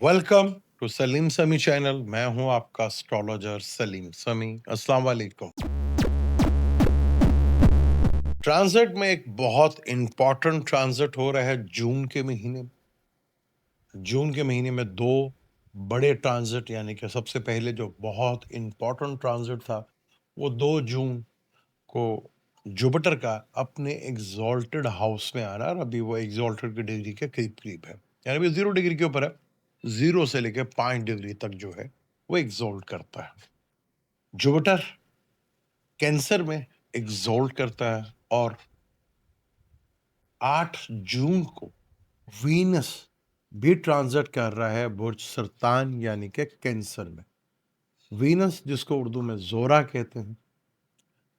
Welcome to Salim समी channel. मैं हूं आपका एस्ट्रोलॉजर सलीम समी। अस्सलाम वालेकुम। ट्रांजिट में एक बहुत इंपॉर्टेंट ट्रांजिट हो रहा है जून के महीने में। जून के महीने में दो बड़े ट्रांजिट, यानी कि सबसे पहले जो बहुत इंपॉर्टेंट ट्रांजिट था वो 2 जून को जुपिटर का अपने एग्जॉल्टेड हाउस में आ रहा है। और अभी वो एग्जॉल्टेड की डिग्री के करीब करीब है, यानी अभी 0 डिग्री के ऊपर है। 0 से लेकर 5 डिग्री तक जो है वो एग्जॉल्ट करता है। जुपिटर कैंसर में एग्जॉल्ट करता है और 8 जून को वीनस भी ट्रांजिट कर रहा है बुर्ज सरतान यानी कि कैंसर में। वीनस जिसको उर्दू में जोरा कहते हैं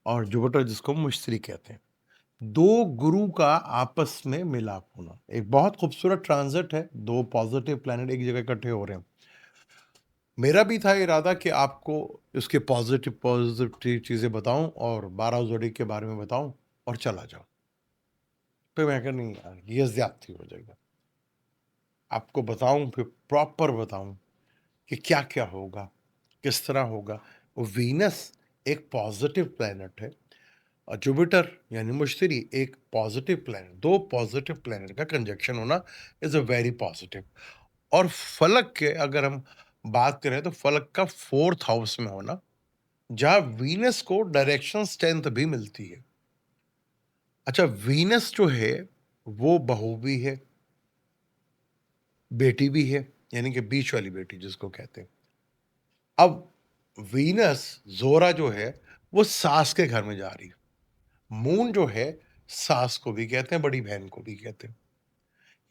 और जुपिटर जिसको मुश्तरी कहते हैं। दो गुरु का आपस में मिलाप होना एक बहुत खूबसूरत ट्रांजिट है। दो पॉजिटिव प्लैनेट एक जगह इकट्ठे हो रहे हैं। मेरा भी था इरादा कि आपको इसके पॉजिटिव पॉजिटिव चीज़ें बताऊं और 12 जोड़ी के बारे में बताऊं और चला जाऊं। फिर मैं कहा नहीं यार, ये ज्यादती हो जाएगा। आपको बताऊं, फिर प्रॉपर बताऊं कि क्या क्या होगा, किस तरह होगा। वो वीनस एक पॉजिटिव प्लैनेट है और जुपिटर यानी मुश्तरी एक पॉजिटिव प्लैनेट। दो पॉजिटिव प्लैनेट का कंजक्शन होना इज अ वेरी पॉजिटिव। और फलक के अगर हम बात करें तो फलक का 4th हाउस में होना, जहां वीनस को डायरेक्शन स्ट्रेंथ भी मिलती है। अच्छा, वीनस जो है वो बहू भी है, बेटी भी है, यानी कि बीच वाली बेटी जिसको कहते हैं। अब वीनस जोरा जो है वो सास के घर में जा रही है। मून जो है सास को भी कहते हैं, बड़ी बहन को भी कहते हैं।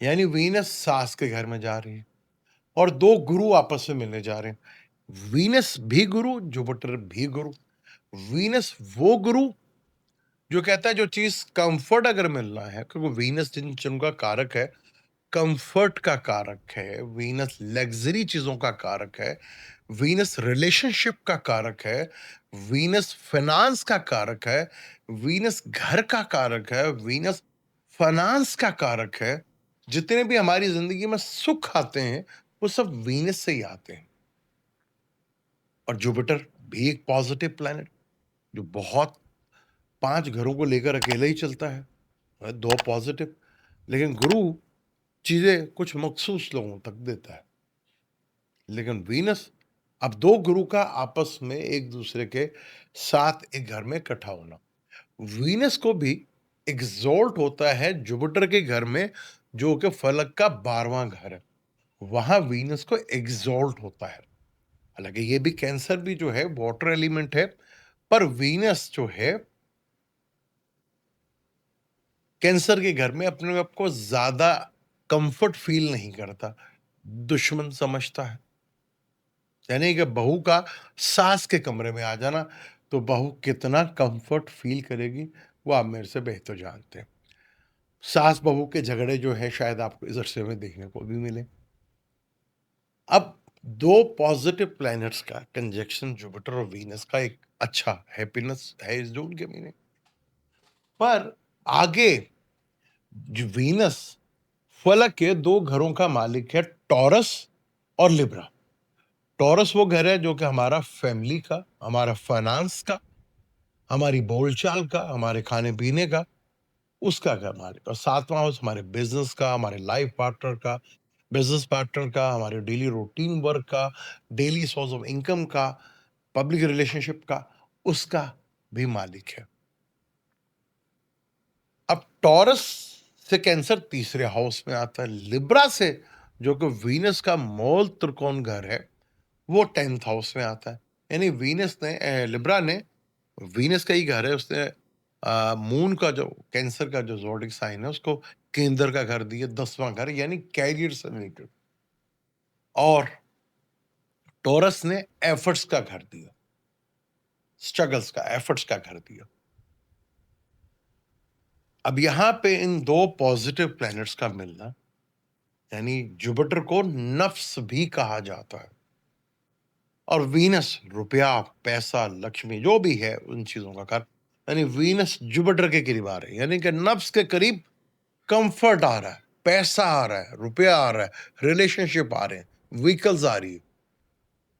यानी वीनस सास के घर में जा रही है और दो गुरु आपस में मिलने जा रहे हैं। वीनस भी गुरु, जुपिटर भी गुरु। वीनस वो गुरु जो कहता है जो चीज कंफर्ट अगर मिलना है, क्योंकि वीनस जिन चीजों का कारक है, कंफर्ट का कारक है, वीनस लग्जरी चीजों का कारक है, वीनस रिलेशनशिप का कारक है, वीनस फाइनेंस का कारक है, वीनस घर का कारक है, वीनस फाइनेंस का कारक है। जितने भी हमारी जिंदगी में सुख आते हैं वो सब वीनस से ही आते हैं। और जुपिटर भी एक पॉजिटिव प्लैनेट जो बहुत 5 घरों को लेकर अकेला ही चलता है। दो पॉजिटिव, लेकिन गुरु चीजें कुछ मखसूस लोगों तक देता है। लेकिन वीनस, अब दो गुरु का आपस में एक दूसरे के साथ एक घर में इकट्ठा होना। वीनस को भी एग्जॉल्ट होता है जुपिटर के घर में, जो कि फलक का 12वां घर है। वहां वीनस को एग्जॉल्ट होता है। हालांकि ये भी कैंसर भी जो है वाटर एलिमेंट है, पर वीनस जो है कैंसर के घर में अपने आप को ज्यादा कंफर्ट फील नहीं करता, दुश्मन समझता है। यानी कि बहू का सास के कमरे में आ जाना, तो बहू कितना कंफर्ट फील करेगी वो आप मेरे से बेहतर जानते हैं। सास बहू के झगड़े जो है शायद आपको इस अरसे में देखने को भी मिले। अब दो पॉजिटिव प्लैनेट्स का कंजक्शन जुपिटर और वीनस का एक अच्छा हैप्पीनेस है इस जून के महीने। पर आगे जो वीनस फलक के दो घरों का मालिक है, टॉरस और लिब्रा। टॉरस वो घर है जो कि हमारा फैमिली का, हमारा फाइनेंस का, हमारी बोलचाल का, हमारे खाने पीने का, उसका घर मालिक। और 7वां हाउस हमारे बिजनेस का, हमारे लाइफ पार्टनर का, बिजनेस पार्टनर का, हमारे डेली रूटीन वर्क का, डेली सोर्स ऑफ इनकम का, पब्लिक रिलेशनशिप का, उसका भी मालिक है। अब टॉरस से कैंसर तीसरे हाउस में आता है। लिब्रा से, जो कि वीनस का मूल त्रिकोण घर है, वो 10th हाउस में आता है। यानी वीनस ने लिब्रा ने, वीनस का ही घर है, उसने मून का जो कैंसर का जो ज़ोडिक साइन है उसको केंद्र का घर दिया, 10वां घर, यानी कैरियर से रिलेटेड। और टोरस ने एफर्ट्स का घर दिया, स्ट्रगल्स का, एफर्ट्स का घर दिया। अब यहां पे इन दो पॉजिटिव प्लैनेट्स का मिलना, यानी जुपिटर को नफ्स भी कहा जाता है और वीनस रुपया, पैसा, लक्ष्मी जो भी है उन चीजों का घर। यानी वीनस जुपिटर के करीब आ रही है, यानी कि नफ्स के करीब कंफर्ट आ रहा है, पैसा आ रहा है, रुपया आ रहा है, रिलेशनशिप आ रहे हैं, व्हीकल्स आ रही है,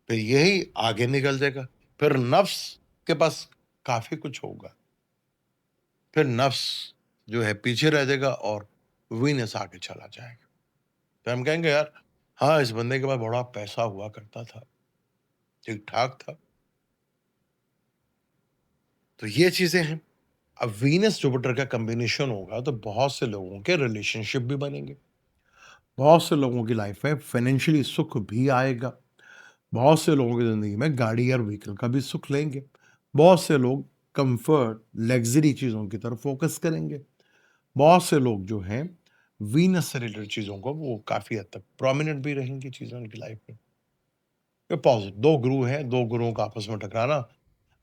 फिर यही आगे निकल जाएगा, फिर नफ्स के पास काफ़ी कुछ होगा, फिर नफ्स जो है पीछे रह जाएगा और वीनस आगे चला जाएगा। तो हम कहेंगे यार, हाँ, इस बंदे के पास बड़ा पैसा हुआ करता था, ठीक-ठाक था। तो ये चीज़ें हैं। अब वीनस जुपिटर का कॉम्बिनेशन होगा तो बहुत से लोगों के रिलेशनशिप भी बनेंगे। बहुत से लोगों की लाइफ में फाइनेंशियली सुख भी आएगा। बहुत से लोगों की ज़िंदगी में गाड़ी और व्हीकल का भी सुख लेंगे। बहुत से लोग कंफर्ट, लग्ज़री चीज़ों की तरफ फ़ोकस करेंगे। बहुत से लोग जो हैं वीनस से रिलेटेड चीज़ों को वो काफ़ी हद तक प्रोमिनेंट भी रहेंगी चीज़ें उनकी लाइफ में। ये पॉज़ि 2 गुरु हैं, 2 गुरुओं का आपस में टकराना।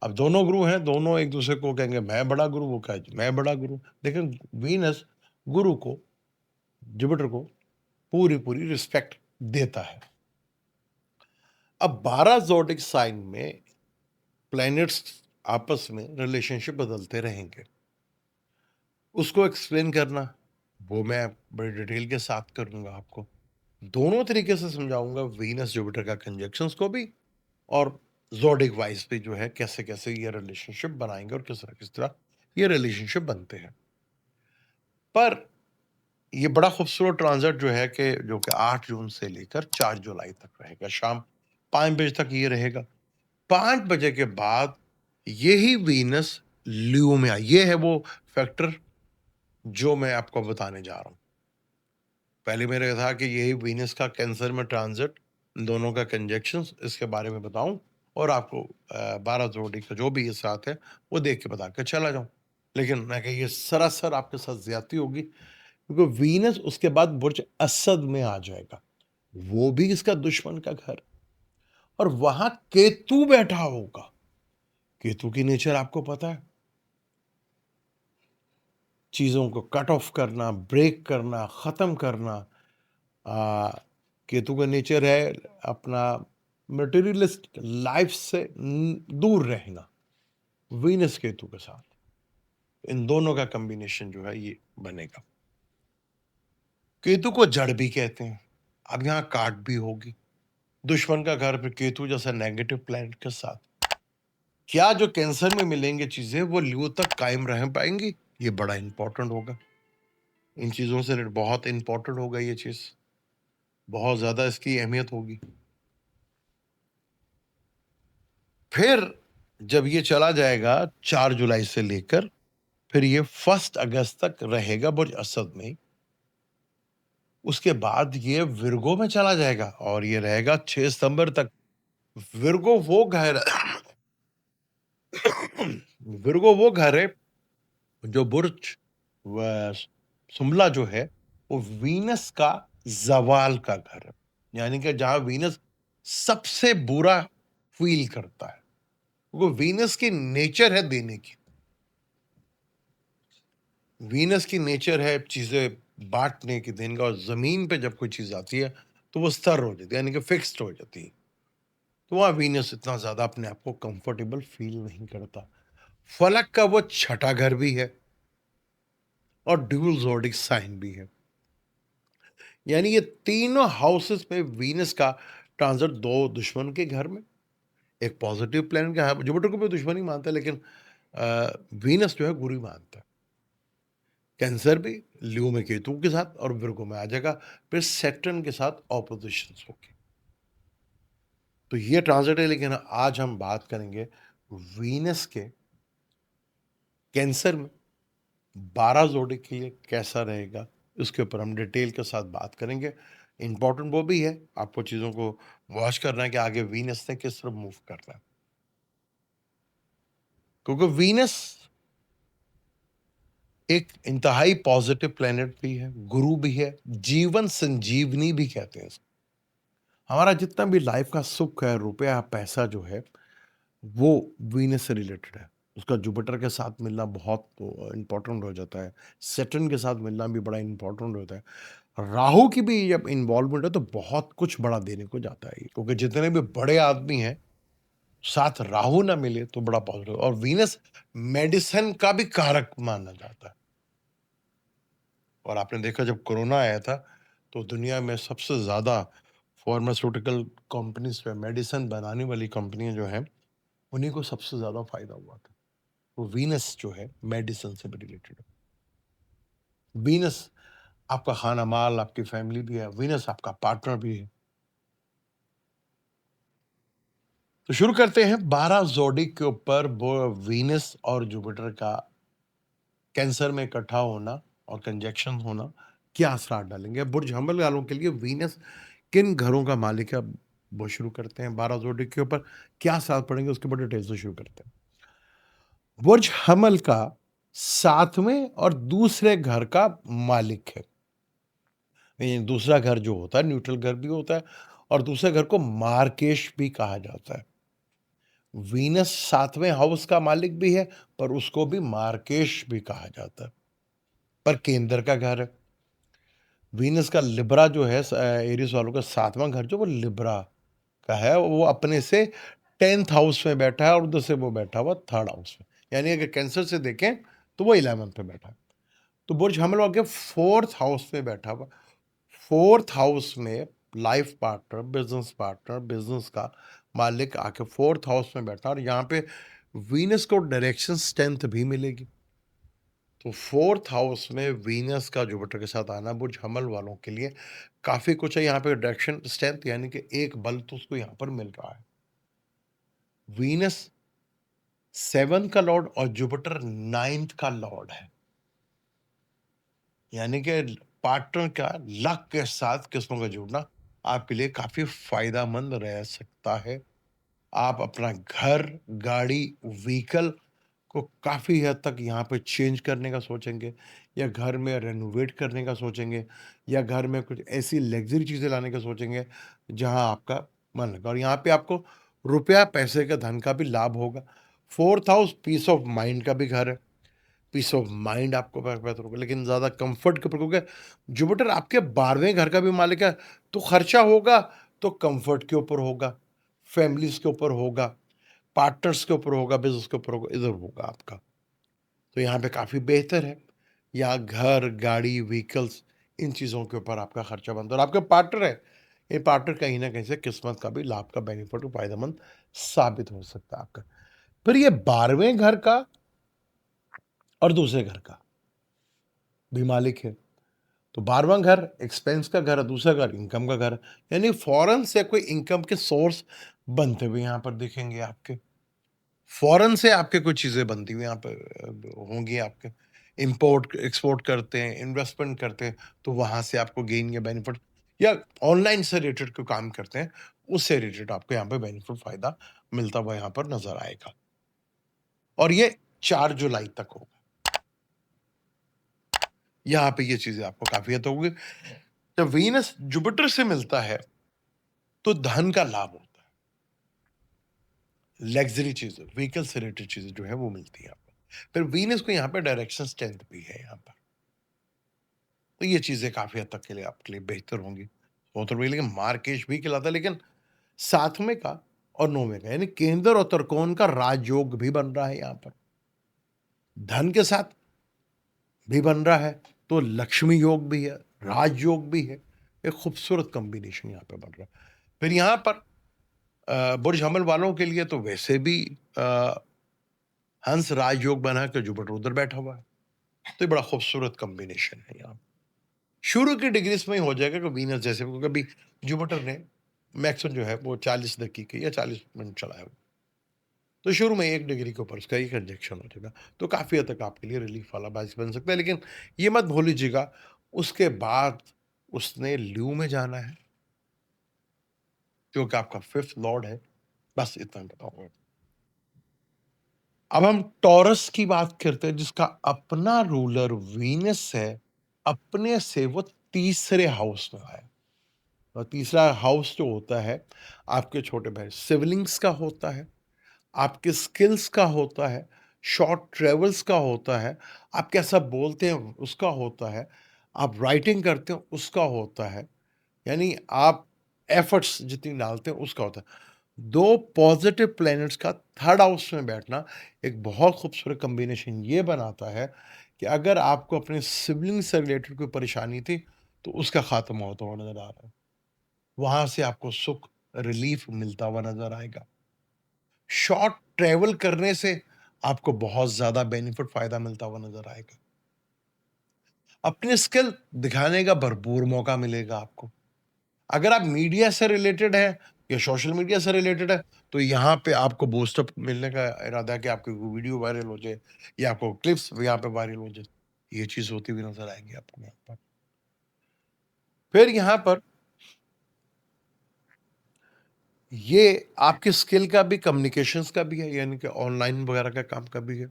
अब दोनों गुरु हैं, दोनों एक-दूसरे को कहेंगे मैं बड़ा गुरु, वो कहे मैं बड़ा गुरु। लेकिन वीनस गुरु को, जुपिटर को पूरी-पूरी रिस्पेक्ट देता है। अब 12 ज़ोडिक साइन में प्लैनेट्स आपस में रिलेशनशिप बदलते रहेंगे। उसको एक्सप्लेन करना, वो मैं बड़ी डिटेल के साथ करूँगा आपको। दोनों तरीके से समझाऊँगा, वीनस जुपिटर का कंजंक्शंस को भी और ज़ोडिक वाइज़ भी जो है कैसे-कैसे ये रिलेशनशिप बनाएँगे और किस तरह ये रिलेशनशिप बनते हैं। पर ये बड़ा खूबसूरत ट्रांज़िट जो है कि जो कि 8 जून से लेकर 4 जुलाई तक रहेगा। शाम 5 बजे तक ये रहेगा। 5 बजे के बाद यही वीनस लियो में आई। ये है वो फैक्टर जो मैं आपको बताने जा रहा हूँ। पहले मेरा था कि यही वीनस का कैंसर में ट्रांज़िट, दोनों का कंजंक्शंस, इसके बारे में बताऊँ और आपको 12 जोड़ी का जो भी ये साथ है, वो देख के बता के चला जाऊँ। लेकिन मैं कहा ये सरासर आपके साथ ज़्यादती होगी, क्योंकि वीनस उसके बाद बुर्ज असद में आ जाएगा। वो भी इसका दुश्मन का घर, और वहाँ केतु बैठा होगा। केतु की नेचर आपको पता है, चीज़ों को कट ऑफ करना, ब्रेक करना, ख़त्म करना। आ, केतु का नेचर है अपना मटेरियलिस्ट लाइफ से दूर रहना। वीनस केतु के साथ इन दोनों का कॉम्बिनेशन जो है ये बनेगा। केतु को जड़ भी कहते हैं। अब यहाँ काट भी होगी, दुश्मन का घर, फिर केतु जैसा नेगेटिव प्लैनेट के साथ क्या जो कैंसर में मिलेंगे चीजें वो लियो तक कायम रह पाएंगी, ये बड़ा इंपॉर्टेंट होगा। इन चीजों से बहुत इंपॉर्टेंट होगा, ये चीज बहुत ज्यादा इसकी अहमियत होगी। फिर जब ये चला जाएगा 4 जुलाई से लेकर, फिर ये 1 अगस्त तक रहेगा बुर्ज असद में। उसके बाद ये विर्गो में चला जाएगा और ये रहेगा 6 सितंबर तक। विर्गो वो घर विर्गो वो घर है जो बुर्ज सुमला जो है वो वीनस का जवाल का घर है, यानी कि जहां वीनस सबसे बुरा फील करता है। वो वीनस की नेचर है देने की, वीनस की नेचर है चीजें बांटने की, देने का। और जमीन पे जब कोई चीज आती है तो वो स्थिर हो जाती है, यानी कि फिक्स्ड हो जाती है। तो वहां वीनस इतना ज्यादा अपने आप को कंफर्टेबल फील नहीं करता। फलक का वो छठा घर भी है और ड्यूल ज़ोडिक साइन भी है, यानी ये तीनों हाउसेस में वीनस का ट्रांजिट, दो दुश्मन के घर में। एक पॉजिटिव प्लैनेट का है, जुपिटर को भी दुश्मन ही मानता है, लेकिन वीनस जो है गुरु ही मानता है। कैंसर भी लियो में केतु के साथ और विर्गो में आ जाएगा, फिर सैटर्न के साथ ऑपोजिशन होगी। तो ये ट्रांजिट है, लेकिन आज हम बात करेंगे वीनस के कैंसर में 12 जोड़ी के लिए कैसा रहेगा, उसके ऊपर हम डिटेल के साथ बात करेंगे। इंपॉर्टेंट वो भी है, आपको चीज़ों को वॉच करना है कि आगे वीनस ने किस तरफ मूव करना है, क्योंकि वीनस एक इंतहाई पॉजिटिव प्लेनेट भी है, गुरु भी है, जीवन संजीवनी भी कहते हैं इसको। हमारा जितना भी लाइफ का सुख है, रुपया, पैसा जो है, वो वीनस से रिलेटेड है। उसका जुपिटर के साथ मिलना बहुत इंपॉर्टेंट हो जाता है। सैटर्न के साथ मिलना भी बड़ा इंपॉर्टेंट होता है। राहु की भी जब इन्वॉल्वमेंट है तो बहुत कुछ बड़ा देने को जाता है, क्योंकि जितने भी बड़े आदमी हैं, साथ राहु ना मिले तो बड़ा पॉजिटिव। और वीनस मेडिसिन का भी कारक माना जाता है। और आपने देखा जब कोरोना आया था तो दुनिया में सबसे ज्यादा फार्मास्यूटिकल कंपनीज़ पे मेडिसिन बनाने वाली कंपनियाँ जो हैं, उन्हीं को सबसे ज़्यादा फ़ायदा हुआ था। वो वीनस जो है मेडिसिन से भी रिलेटेड है। वीनस आपका खाना-माल, आपकी फैमिली भी है, वीनस आपका पार्टनर भी है। तो शुरू करते हैं 12 ज़ोडिक के ऊपर वो वीनस और जुपिटर का कैंसर में इकट्ठा होना और कंजंक्शन होना क्या असरात डालेंगे। बुर्ज हमल वालों के लिए वीनस किन घरों का मालिक है, अब वो शुरू करते हैं 12 ज़ोडिक के ऊपर क्या असरात पड़ेंगे उसके ऊपर डिटेल से शुरू करते हैं। बुर्ज हमल का 7वें और दूसरे घर का मालिक है। ये दूसरा घर जो होता है न्यूट्रल घर भी होता है और दूसरे घर को मार्केश भी कहा जाता है। वीनस 7वें हाउस का मालिक भी है, पर उसको भी मार्केश भी कहा जाता है, पर केंद्र का घर है। वीनस का लिब्रा जो है एरीज वालों का 7वां घर जो वो लिब्रा का है, वो अपने से 10th हाउस में बैठा है और उधर से वो बैठा हुआ 3rd हाउस में। यानी अगर कैंसर से देखें तो वो 11th पे बैठा है। तो बुर्ज हमल वालों के 4th हाउस में बैठा हुआ। 4th हाउस में लाइफ पार्टनर, बिज़नेस का मालिक आके 4th हाउस में बैठा और यहाँ पे वीनस को डायरेक्शन स्ट्रेंथ भी मिलेगी। तो 4th हाउस में वीनस का जुपिटर के साथ आना बुर्ज हमल वालों के लिए काफ़ी कुछ है। यहाँ पे डायरेक्शन स्ट्रेंथ यानी कि एक बल तो उसको यहाँ पर मिल रहा है। वीनस 7 का लॉर्ड और जुपिटर 9th का लॉर्ड है। यानी कि पार्टनर का लक के साथ किस्मों का जुड़ना आपके लिए काफ़ी फ़ायदेमंद रह सकता है। आप अपना घर, गाड़ी, व्हीकल को काफ़ी हद तक यहाँ पे चेंज करने का सोचेंगे या घर में रेनोवेट करने का सोचेंगे या घर में कुछ ऐसी लग्ज़री चीज़ें लाने का सोचेंगे, जहाँ आपका मन लगे और यहाँ पे आपको रुपया, पैसे का, धन का भी लाभ होगा। 4th house piece of mind का भी घर है। पीस ऑफ माइंड आपको बेहतर होगा, लेकिन ज़्यादा कंफर्ट के ऊपर क्योंकि जुपिटर आपके 12वें घर का भी मालिक है, तो खर्चा होगा तो कंफर्ट के ऊपर होगा, फैमिलीज़ के ऊपर होगा, पार्टनर्स के ऊपर होगा, बिज़नेस के ऊपर होगा, इधर होगा आपका। तो यहाँ पे काफ़ी बेहतर है। यहाँ घर, गाड़ी, व्हीकल्स इन चीज़ों के ऊपर आपका खर्चा बनता है और आपके पार्टनर है, ये पार्टनर कहीं न कहीं से किस्मत का भी लाभ का बेनिफिट फ़ायदेमंद साबित हो सकता है आपका। फिर ये 12वें घर का और दूसरे घर का भी मालिक है। तो 12वां घर एक्सपेंस का घर है, दूसरा घर इनकम का घर है। यानी फ़ॉरेन से कोई इनकम के सोर्स बनते हुए यहाँ पर दिखेंगे आपके। फ़ॉरेन से आपके कुछ चीज़ें बनती हुई यहाँ पे होंगी आपके। इम्पोर्ट एक्सपोर्ट करते हैं, इन्वेस्टमेंट करते हैं, तो वहाँ से आपको गेन या बेनिफिट या ऑनलाइन से रिलेटेड कोई काम करते हैं, उससे रिलेटेड आपको यहाँ पे बेनिफिट फ़ायदा मिलता हुआ यहाँ पर नज़र आएगा। और ये 4 जुलाई तक होगा। यहाँ पे ये चीज़ें आपको काफ़ी हद तक होगी। जब वीनस जुपिटर से मिलता है, तो धन का लाभ होता है। लग्ज़री चीज़ें, व्हीकल से रिलेटेड चीज़ें जो है वो मिलती है आपको। फिर वीनस को यहाँ पे डायरेक्शन स्ट्रेंथ भी है यहाँ पर। तो ये चीज़ें काफ़ी हद तक के लिए आपके लिए बेहतर होंगी। वो तो वही लेकिन मार्केश भी खिलाता है लेकिन 7वें का और 9वें का यानी केंद्र और त्रिकोण का राजयोग भी बन रहा है यहाँ पर। धन के साथ भी बन रहा है, तो लक्ष्मी योग भी है, राजयोग भी है। एक खूबसूरत कॉम्बिनेशन यहाँ पे बन रहा है। फिर यहाँ पर बुर्ज हमल वालों के लिए तो वैसे भी अ, हंस राजयोग बना के जुपिटर उधर बैठा हुआ है। तो ये बड़ा खूबसूरत कॉम्बिनेशन है यहाँ। शुरू की डिग्रीज़ में ही हो जाएगा कि वीनस जैसे क्योंकि अभी जुपिटर ने मैक्सिमम जो है वो 40 दकीके या 40 मिनट चला है। तो शुरू में 1 डिग्री के ऊपर उसका एक इंजेक्शन हो जाएगा। तो काफ़ी हद तक आपके लिए रिलीफ वाला बायस बन सकता है। लेकिन ये मत भूल लीजिएगा उसके बाद उसने ल्यू में जाना है, जो कि आपका 5th लॉर्ड है। बस इतना बताऊँगा। अब हम टॉरस की बात करते हैं जिसका अपना रूलर वीनस है, अपने से वो तीसरे हाउस में है। और तीसरा हाउस जो होता है, आपके छोटे भाई सिबलिंग्स का होता है, आपके स्किल्स का होता है, शॉर्ट ट्रैवल्स का होता है, आप कैसा बोलते हैं उसका होता है, आप राइटिंग करते हो उसका होता है, यानी आप एफर्ट्स जितनी डालते हैं उसका होता है। 2 पॉज़िटिव प्लैनेट्स का 3rd हाउस में बैठना एक बहुत खूबसूरत कॉम्बिनेशन ये बनाता है कि अगर आपको अपने सिबलिंग से रिलेटेड कोई परेशानी थी, तो उसका ख़ात्मा होता हुआ नज़र आ रहा है। वहाँ से आपको सुख, रिलीफ मिलता हुआ नज़र आएगा। शॉर्ट ट्रैवल करने से आपको बहुत ज़्यादा बेनिफिट, फ़ायदा मिलता हुआ नज़र आएगा। अपनी स्किल दिखाने का भरपूर मौका मिलेगा आपको। अगर आप मीडिया से रिलेटेड हैं या सोशल मीडिया से रिलेटेड है, तो यहाँ पे आपको बूस्टअप मिलने का इरादा है कि आपकी कोई वीडियो वायरल हो जाए या आपको क्लिप्स यहाँ पे वायरल हो जाए। ये चीज़ होती हुई नज़र आएगी आपको यहाँ पर। फिर यहाँ पर ये आपकी स्किल का भी, कम्युनिकेशंस का भी है, यानी कि ऑनलाइन वगैरह का काम का भी है।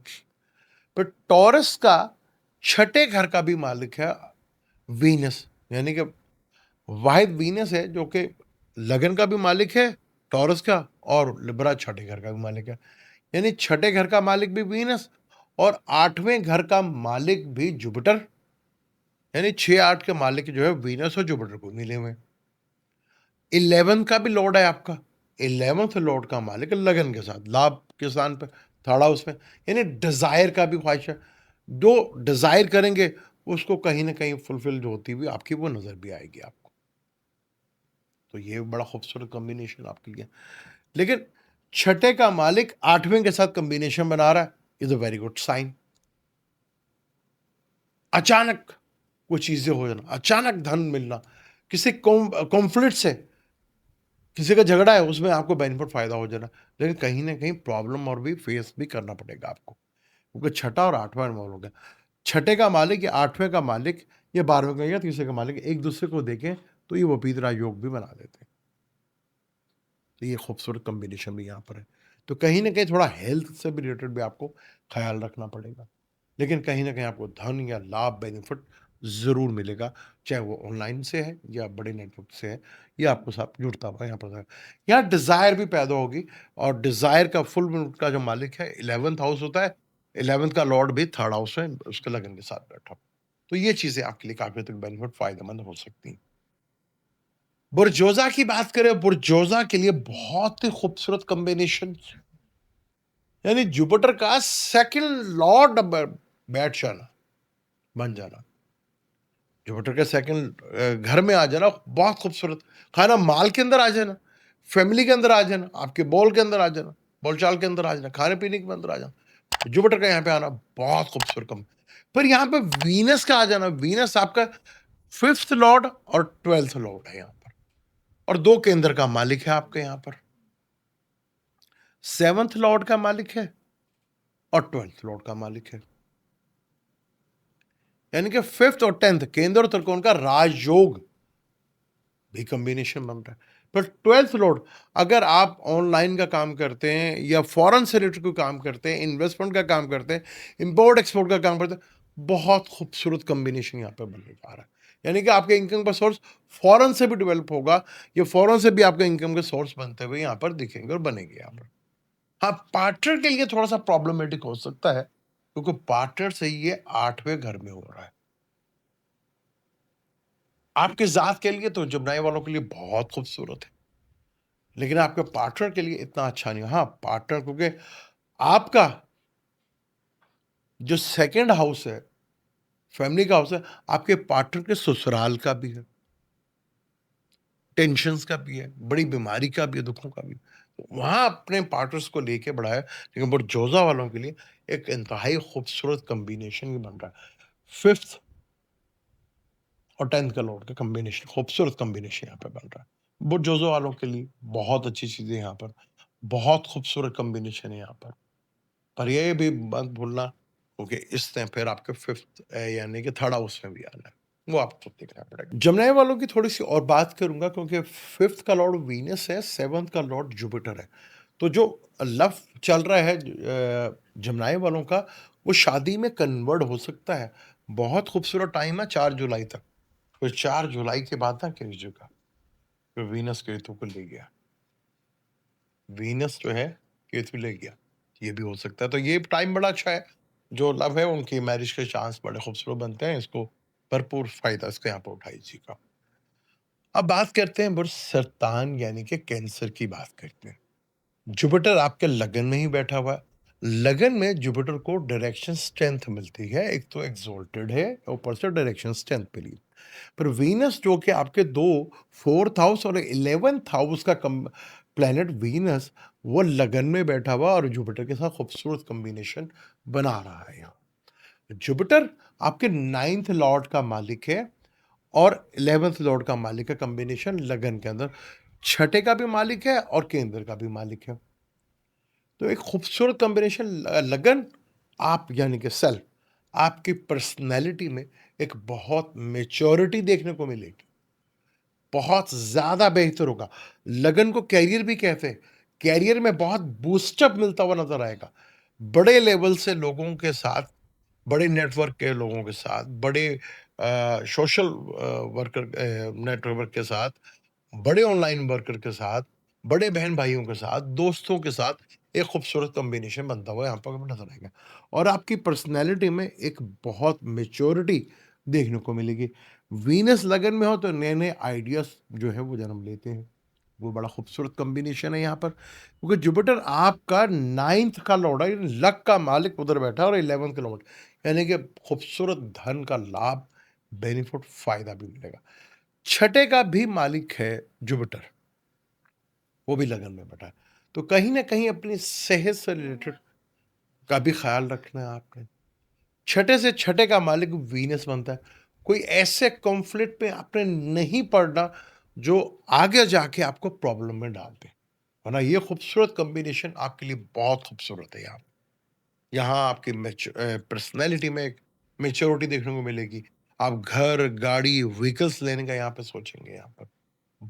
पर टॉरस का छठे घर का भी मालिक है वीनस, यानी कि वाहिद वीनस है जो कि लगन का भी मालिक है टॉरस का, और लिब्रा छठे घर का भी मालिक है। यानी छठे घर का मालिक भी वीनस और आठवें घर का मालिक भी जुपिटर, यानी 6-8 के मालिक जो है वीनस और जुपिटर को मिले हुए हैं। 11 का भी लॉर्ड है आपका, 11th लॉर्ड का मालिक है लगन के साथ, लाभ के स्थान पे, थर्ड हाउस में, यानी डिजायर का भी ख्वाहिश है। जो डिजायर करेंगे उसको कहीं ना कहीं फुलफिल जो होती हुई आपकी वो नजर भी आएगी आपको। तो ये बड़ा खूबसूरत कॉम्बिनेशन आपके लिए। लेकिन छठे का मालिक आठवें के साथ कॉम्बिनेशन बना रहा है, is a very good sign. अचानक वो चीजें हो जाना, अचानक धन मिलना, किसी कॉन्फ्लिक्ट से, किसी का झगड़ा है उसमें आपको बेनिफिट फायदा हो जाना, लेकिन कहीं ना कहीं प्रॉब्लम और भी फेस भी करना पड़ेगा आपको, क्योंकि छठा और आठवां इन्वॉल्व हो गया। छठे का मालिक या आठवें का मालिक या 12वें का या तीसरे का मालिक एक दूसरे को देखें तो ये वपीतरा योग भी बना देते हैं। तो ये खूबसूरत कॉम्बिनेशन भी यहाँ पर है। तो कहीं ना कहीं थोड़ा हेल्थ से भी रिलेटेड भी आपको ख्याल रखना पड़ेगा, लेकिन कहीं न कहीं आपको धन या लाभ, बेनिफिट ज़रूर मिलेगा, चाहे वो ऑनलाइन से है या बड़े नेटवर्क से है, या आपको साथ जुड़ता हुआ यहाँ पर है। यहाँ डिज़ायर भी पैदा होगी, और डिज़ायर का फुल मून का जो मालिक है 11th हाउस होता है, 11th का लॉर्ड भी 3rd हाउस में उसके लगन के साथ बैठा हो। तो ये चीज़ें आपके लिए काफ़ी हद तक बेनिफिट फ़ायदेमंद हो सकती हैं। बुर्जोज़ा की बात करें, बुर्जोज़ा के लिए बहुत ही खूबसूरत कॉम्बिनेशन, यानी जुपिटर का सेकंड लॉर्ड बैठ जाना, बन जाना। जुपिटर का सेकंड घर में आ जाना बहुत खूबसूरत, खाना माल के अंदर आ जाना, फैमिली के अंदर आ जाना, आपके बोल के अंदर आ जाना, बोलचाल के अंदर आ जाना, खाने पीने के अंदर आ जाना। जुपिटर का यहाँ पे आना बहुत खूबसूरत कम। पर यहाँ पे वीनस का आ जाना, वीनस आपका 5th लॉर्ड और 12th लॉर्ड है यहाँ पर, और दो केंद्र का मालिक है आपके यहाँ पर, 7th लॉर्ड का मालिक है और 12th लॉर्ड का मालिक है, यानी कि 5th और 10th केंद्र और त्रिकोण का राजयोग भी कॉम्बिनेशन बन रहा है। पर 12th लॉर्ड, अगर आप ऑनलाइन का काम करते हैं या फॉरेन से रिलेटेड कोई काम करते हैं, इन्वेस्टमेंट का काम करते हैं, इंपोर्ट एक्सपोर्ट का काम करते हैं, बहुत खूबसूरत कॉम्बिनेशन यहाँ पे बनने जा रहा है। यानी कि आपके इनकम का सोर्स फॉरेन से भी डेवलप होगा, या फॉरेन से भी आपके इनकम के सोर्स बनते हुए यहाँ पर दिखेंगे और बनेंगे यहाँ पर। हाँ, पार्टनर के लिए थोड़ा सा प्रॉब्लमेटिक हो सकता है, क्योंकि पार्टनर से ये 8वें घर में हो रहा है। आपके जात के लिए तो जमनाई वालों के लिए बहुत खूबसूरत है, लेकिन आपके पार्टनर के लिए इतना अच्छा नहीं। हाँ, पार्टनर, क्योंकि आपका जो सेकंड हाउस है, फैमिली का हाउस है, आपके पार्टनर के ससुराल का भी है, टेंशन्स का भी है, बड़ी बीमारी का भी है, दुखों का भी। वहाँ अपने पार्टनर्स को लेके बढ़ा है, लेकिन बुरजोज़ा वालों के लिए एक इंतहाई खूबसूरत कॉम्बिनेशन भी बन रहा है। 5th और 10th का लॉर्ड का कॉम्बिनेशन, खूबसूरत कॉम्बिनेशन यहाँ पे बन रहा है। बुरजोज़ा वालों के लिए बहुत अच्छी चीज़ें यहाँ पर, बहुत खूबसूरत कॉम्बिनेशन है यहाँ पर। पर ये भी मत भूलना, क्योंकि इसने फिर आपके 5th यानी कि 3rd हाउस में भी आना है, वो आपको देखना पड़ेगा। जमनाई वालों की थोड़ी-सी और बात करूँगा, क्योंकि 5th का लॉर्ड वीनस है, 7th का लॉर्ड जुपिटर है। तो जो लव चल रहा है जमनाई वालों का, वो शादी में कन्वर्ट हो सकता है। बहुत खूबसूरत टाइम है 4 जुलाई तक। फिर 4 जुलाई के बाद ना कीजिएगा, फिर वीनस केतु को ले गया। वीनस जो है केतु ले गया, ये भी हो सकता है। तो ये टाइम बड़ा अच्छा है, जो लव है उनकी मैरिज के चांस बड़े खूबसूरत बनते हैं। इसको भरपूर फायदा इसका यहाँ पर उठाइए का। अब बात करते हैं बुर सरतान यानी कि कैंसर की बात करते हैं। जुपिटर आपके लगन में ही बैठा हुआ है, लगन में जुपिटर को डायरेक्शन स्ट्रेंथ मिलती है, एक तो एक्सॉल्टेड है, ऊपर से डायरेक्शन स्ट्रेंथ मिली। पर वीनस जो कि आपके 2 4th हाउस और 11th हाउस का कम प्लैनेट वीनस, वो लगन में बैठा हुआ और जुपिटर के साथ खूबसूरत कॉम्बिनेशन बना रहा है यहाँ। जुपिटर आपके 9th लॉर्ड का मालिक है और 11th लॉर्ड का मालिक है, कॉम्बिनेशन लगन के अंदर। छठे का भी मालिक है और केंद्र का भी मालिक है। तो एक खूबसूरत कॉम्बिनेशन लगन, आप यानी कि सेल्फ, आपकी पर्सनैलिटी में एक बहुत मैच्योरिटी देखने को मिलेगी। बहुत ज़्यादा बेहतर होगा। लगन को करियर भी कहते हैं। करियर में बहुत बूस्टअप मिलता हुआ नज़र आएगा। बड़े लेवल से लोगों के साथ, बड़े नेटवर्क के लोगों के साथ, बड़े सोशल वर्कर नेटवर्क के साथ, बड़े ऑनलाइन वर्कर के साथ, बड़े बहन-भाइयों के साथ, दोस्तों के साथ एक खूबसूरत कॉम्बिनेशन बनता हुआ यहाँ पर हमें नज़र आएगा। और आपकी पर्सनैलिटी में एक बहुत मैच्योरिटी देखने को मिलेगी। वीनस लगन में हो तो नए-नए आइडियाज़ जो है वो जन्म लेते हैं। वो बड़ा खूबसूरत कॉम्बिनेशन है यहाँ पर, क्योंकि जुपिटर आपका 9th का लॉर्ड है, यानी लक का मालिक उधर बैठा है और 11th का लॉर्ड, यानी कि खूबसूरत धन का लाभ, बेनिफिट, फ़ायदा भी मिलेगा। छठे का भी मालिक है जुपिटर, वो भी लगन में बैठा है। तो कहीं न कहीं अपनी सेहत से रिलेटेड का भी ख़्याल रखना है आपने। छठे से छठे का मालिक वीनस बनता है। कोई ऐसे कॉन्फ्लिक्ट में आपने नहीं पड़ना जो आगे जाके आपको प्रॉब्लम में डाल दे। वरना ये खूबसूरत कॉम्बिनेशन आपके लिए बहुत खूबसूरत है यहाँ। यहाँ आपकी पर्सनैलिटी में एक मैच्योरिटी देखने को मिलेगी। आप घर, गाड़ी, व्हीकल्स लेने का यहाँ पे सोचेंगे यहाँ पर।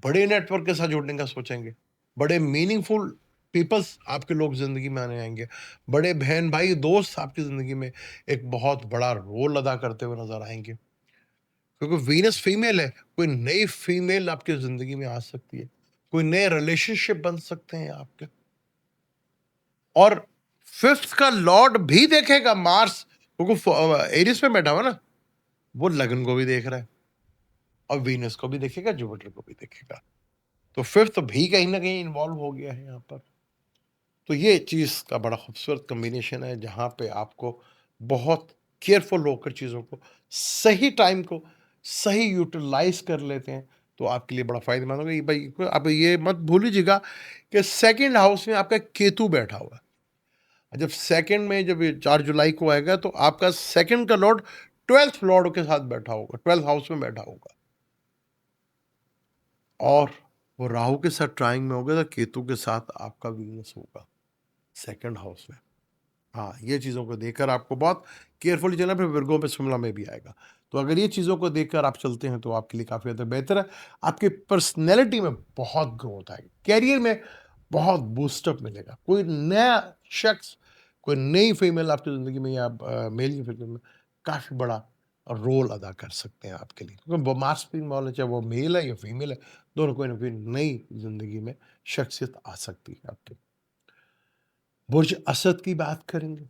बड़े नेटवर्क के साथ जुड़ने का सोचेंगे। बड़े मीनिंगफुल पीपल्स आपके लोग ज़िंदगी में आने आएँगे। बड़े बहन-भाई, दोस्त आपकी ज़िंदगी में एक बहुत बड़ा रोल अदा करते हुए नज़र आएँगे। क्योंकि वीनस फीमेल है, कोई नई फीमेल आपकी ज़िंदगी में आ सकती है। कोई नए रिलेशनशिप बन सकते हैं आपके। और 5th का लॉर्ड भी देखेगा मार्स, क्योंकि एरीज में बैठा हुआ ना, वो लगन को भी देख रहा है और वीनस को भी देखेगा, जुपिटर को भी देखेगा। तो 5th भी कहीं न कहीं इन्वॉल्व हो गया है यहाँ पर। तो ये चीज़ का बड़ा खूबसूरत कॉम्बिनेशन है, जहाँ पे आपको बहुत केयरफुल होकर चीज़ों को, सही टाइम को सही यूटिलाइज़ कर लेते हैं, तो आपके लिए बड़ा फ़ायदेमंद होगा। ये भाई आप ये मत भूल लीजिएगा कि सेकंड हाउस में आपका केतु बैठा हुआ है। जब सेकंड में जब ये 4 जुलाई को आएगा तो आपका सेकंड का लॉर्ड 12th लॉर्ड के साथ बैठा होगा, 12th हाउस में बैठा होगा और वो राहु के साथ ट्राइंग में होगा, तो केतु के साथ आपका वीनस होगा सेकंड हाउस में। हाँ, ये चीज़ों को देखकर आपको बहुत केयरफुली चलना, फिर विर्गो में शिमला में भी आएगा। तो अगर ये चीज़ों को देखकर आप चलते हैं तो आपके लिए काफ़ी ज़्यादा बेहतर है। आपकी पर्सनैलिटी में बहुत ग्रोथ आएगी, करियर में बहुत बूस्टअप मिलेगा। कोई नया शख्स, कोई नई फीमेल आपकी ज़िंदगी में या मेल की फ़िल्म में काफ़ी बड़ा रोल अदा कर सकते हैं आपके लिए। क्योंकि वो मास बीइंग वाले, चाहे वो मेल है या फीमेल है, दोनों कोई ना कोई नई ज़िंदगी में शख्सियत आ सकती है आपकी। बुर्ज असद की बात करेंगे।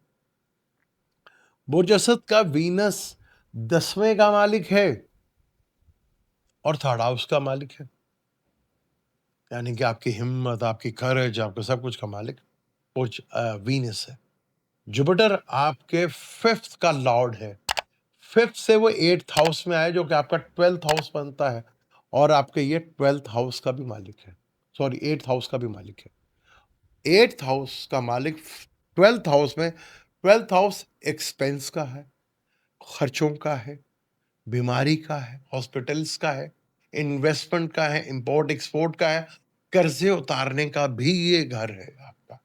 बुर्ज असद का वीनस 10वें का मालिक है और थर्ड हाउस का मालिक है। यानी कि आपकी हिम्मत, आपकी करेज, आपके सब कुछ का मालिक बुर्ज वीनस है। जुपिटर आपके 5th का लॉर्ड है। 5th से वो 8th हाउस में आए, जो कि आपका 12th हाउस बनता है और आपके ये 12th हाउस का भी मालिक है। सॉरी, 8th हाउस का भी मालिक है। 8th हाउस का मालिक 12th हाउस में, 12th हाउस एक्सपेंस का है, खर्चों का है, बीमारी का है, हॉस्पिटल्स का है, इन्वेस्टमेंट का है, इम्पोर्ट एक्सपोर्ट का है, कर्जे उतारने का भी ये घर है आपका।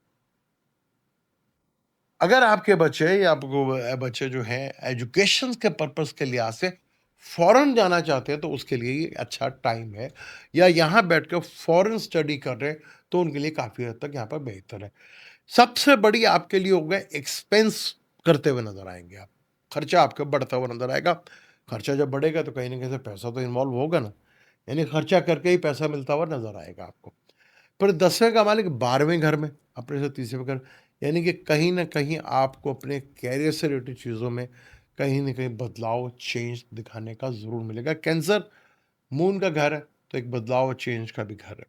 अगर आपके बच्चे या आपको बच्चे जो हैं एजुकेशन के पर्पस के लिहाज से फॉरेन जाना चाहते हैं, तो उसके लिए ये अच्छा टाइम है, या यहाँ बैठ के फॉरेन स्टडी कर रहे हैं तो उनके लिए काफ़ी हद तक यहाँ पर बेहतर है। सबसे बड़ी आपके लिए होगा, एक्सपेंस करते हुए नज़र आएँगे आप। खर्चा आपका बढ़ता हुआ नज़र आएगा। खर्चा जब बढ़ेगा तो कहीं न कहीं से पैसा तो इन्वॉल्व होगा ना, यानी खर्चा करके ही पैसा मिलता हुआ नज़र आएगा आपको। पर 10वें का मालिक 12वें घर में, अपने से 30वें घर, यानी कि कहीं न कहीं आपको अपने करियर से रिलेटेड चीज़ों में कहीं न कहीं बदलाव, चेंज दिखाने का ज़रूर मिलेगा। कैंसर मून का घर है, तो एक बदलाव और चेंज का भी घर है।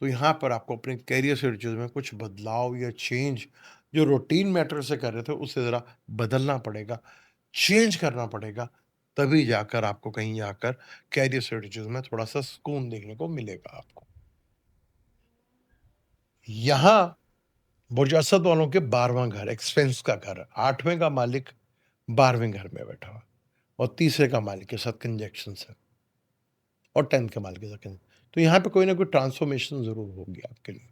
तो यहाँ पर आपको अपने करियर से रिलेटेड चीज़ों में कुछ बदलाव या चेंज जो रूटीन मैटर से कर रहे थे उसे ज़रा बदलना पड़ेगा, चेंज करना पड़ेगा, तभी जाकर आपको कहीं जाकर करियर स्ट्रेटजीज़ में थोड़ा-सा सुकून देखने को मिलेगा आपको। यहाँ बुर्ज असद वालों के 12वां घर, एक्सपेंस का घर, 8वें का मालिक 12वें घर में बैठा हुआ और तीसरे का मालिक के साथ कंजंक्शंस है और 10th के मालिक के साथ तो यहाँ पे कोई ना कोई ट्रांसफॉर्मेशन ज़रूर होगी आपके लिए।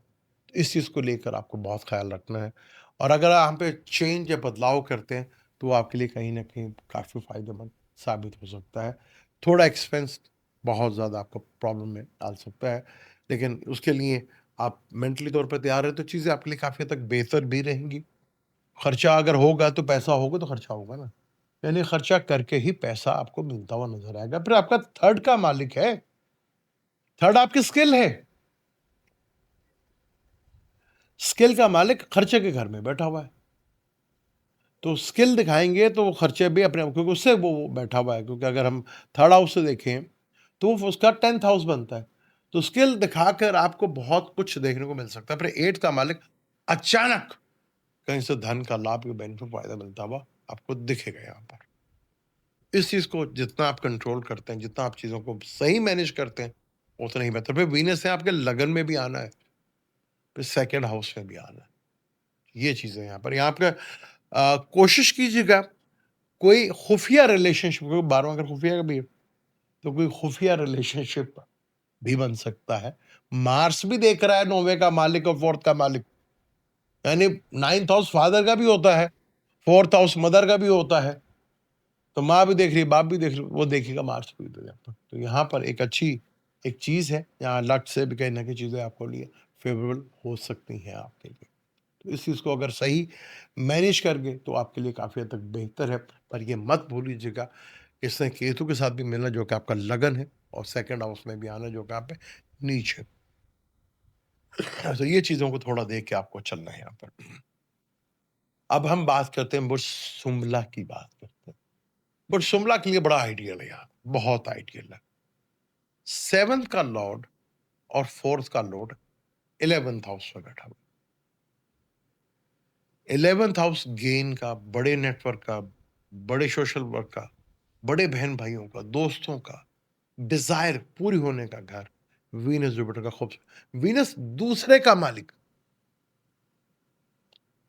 इस चीज़ को लेकर आपको बहुत ख़्याल रखना है और अगर आप पे चेंज या बदलाव करते हैं, तो वो आपके लिए कहीं न कहीं काफ़ी फ़ायदेमंद साबित हो सकता है। थोड़ा एक्सपेंस बहुत ज़्यादा आपको प्रॉब्लम में डाल सकता है, लेकिन उसके लिए आप मेंटली तौर पे तैयार हैं, तो चीज़ें आपके लिए काफ़ी हद तक बेहतर भी रहेंगी। खर्चा अगर होगा, तो पैसा होगा, तो खर्चा होगा ना। यानी खर्चा करके ही पैसा आपको मिलता हुआ नज़र आएगा। फिर आपका थर्ड का मालिक है, थर्ड आपकी स्किल है। स्किल का मालिक खर्चे के घर में बैठा हुआ है। तो स्किल दिखाएँगे तो वो खर्चे भी अपने आप क्योंकि उससे वो बैठा हुआ है क्योंकि अगर हम थर्ड हाउस से देखें, तो वो उसका 10th हाउस बनता है। तो स्किल दिखाकर आपको बहुत कुछ देखने को मिल सकता है। फिर 8th का मालिक अचानक कहीं से धन का लाभ या बेनिफिट फ़ायदा मिलता हुआ आपको दिखेगा यहाँ पर। इस चीज़ को जितना आप कंट्रोल करते हैं, जितना आप चीज़ों को सही मैनेज करते हैं, उतना ही बेहतर। फिर वीनस है आपके लगन में भी आना है, फिर सेकंड हाउस में भी आना है। ये चीज़ें यहाँ पर यहाँ पे कोशिश कीजिएगा कोई खुफिया रिलेशनशिप क्योंकि 12वां घर खुफिया का भी है, तो कोई खुफिया रिलेशनशिप भी बन सकता है। मार्स भी देख रहा है 9वें का मालिक और 4th का मालिक, यानी 9th हाउस फादर का भी होता है, 4th हाउस मदर का भी होता है। तो माँ भी देख रही है, बाप भी देख रही है, वो देखेगा मार्स भी तो यहाँ पर। तो यहाँ पर एक अच्छी एक चीज़ है, यहाँ लक से भी कहीं न कहीं चीज़ें आपको लिए फ़ेवरेबल हो सकती हैं आपके लिए। तो इस चीज़ को अगर सही मैनेज कर गए तो आपके लिए काफ़ी हद तक बेहतर है। पर ये मत भूलिएगा इसने केतु के साथ भी मिलना जो कि आपका लगन है और सेकंड हाउस में भी आना जो कि आप पे नीच है। तो ये चीज़ों को थोड़ा देख के आपको चलना है यहाँ पर। अब हम बात करते हैं बुर्ज शुम्ला की बात करते हैं। बुर्ज शुम्ला के लिए बड़ा आइडियल है यहाँ, बहुत आइडियल है। 7th का लॉर्ड और 4th का लॉर्ड 11th हाउस में बैठा हुआ। 11th हाउस गेन का, बड़े नेटवर्क का, बड़े सोशल वर्क का, बड़े बहन-भाइयों का, दोस्तों का, डिज़ायर पूरी होने का घर, वीनस जुपिटर का खूब वीनस दूसरे का मालिक,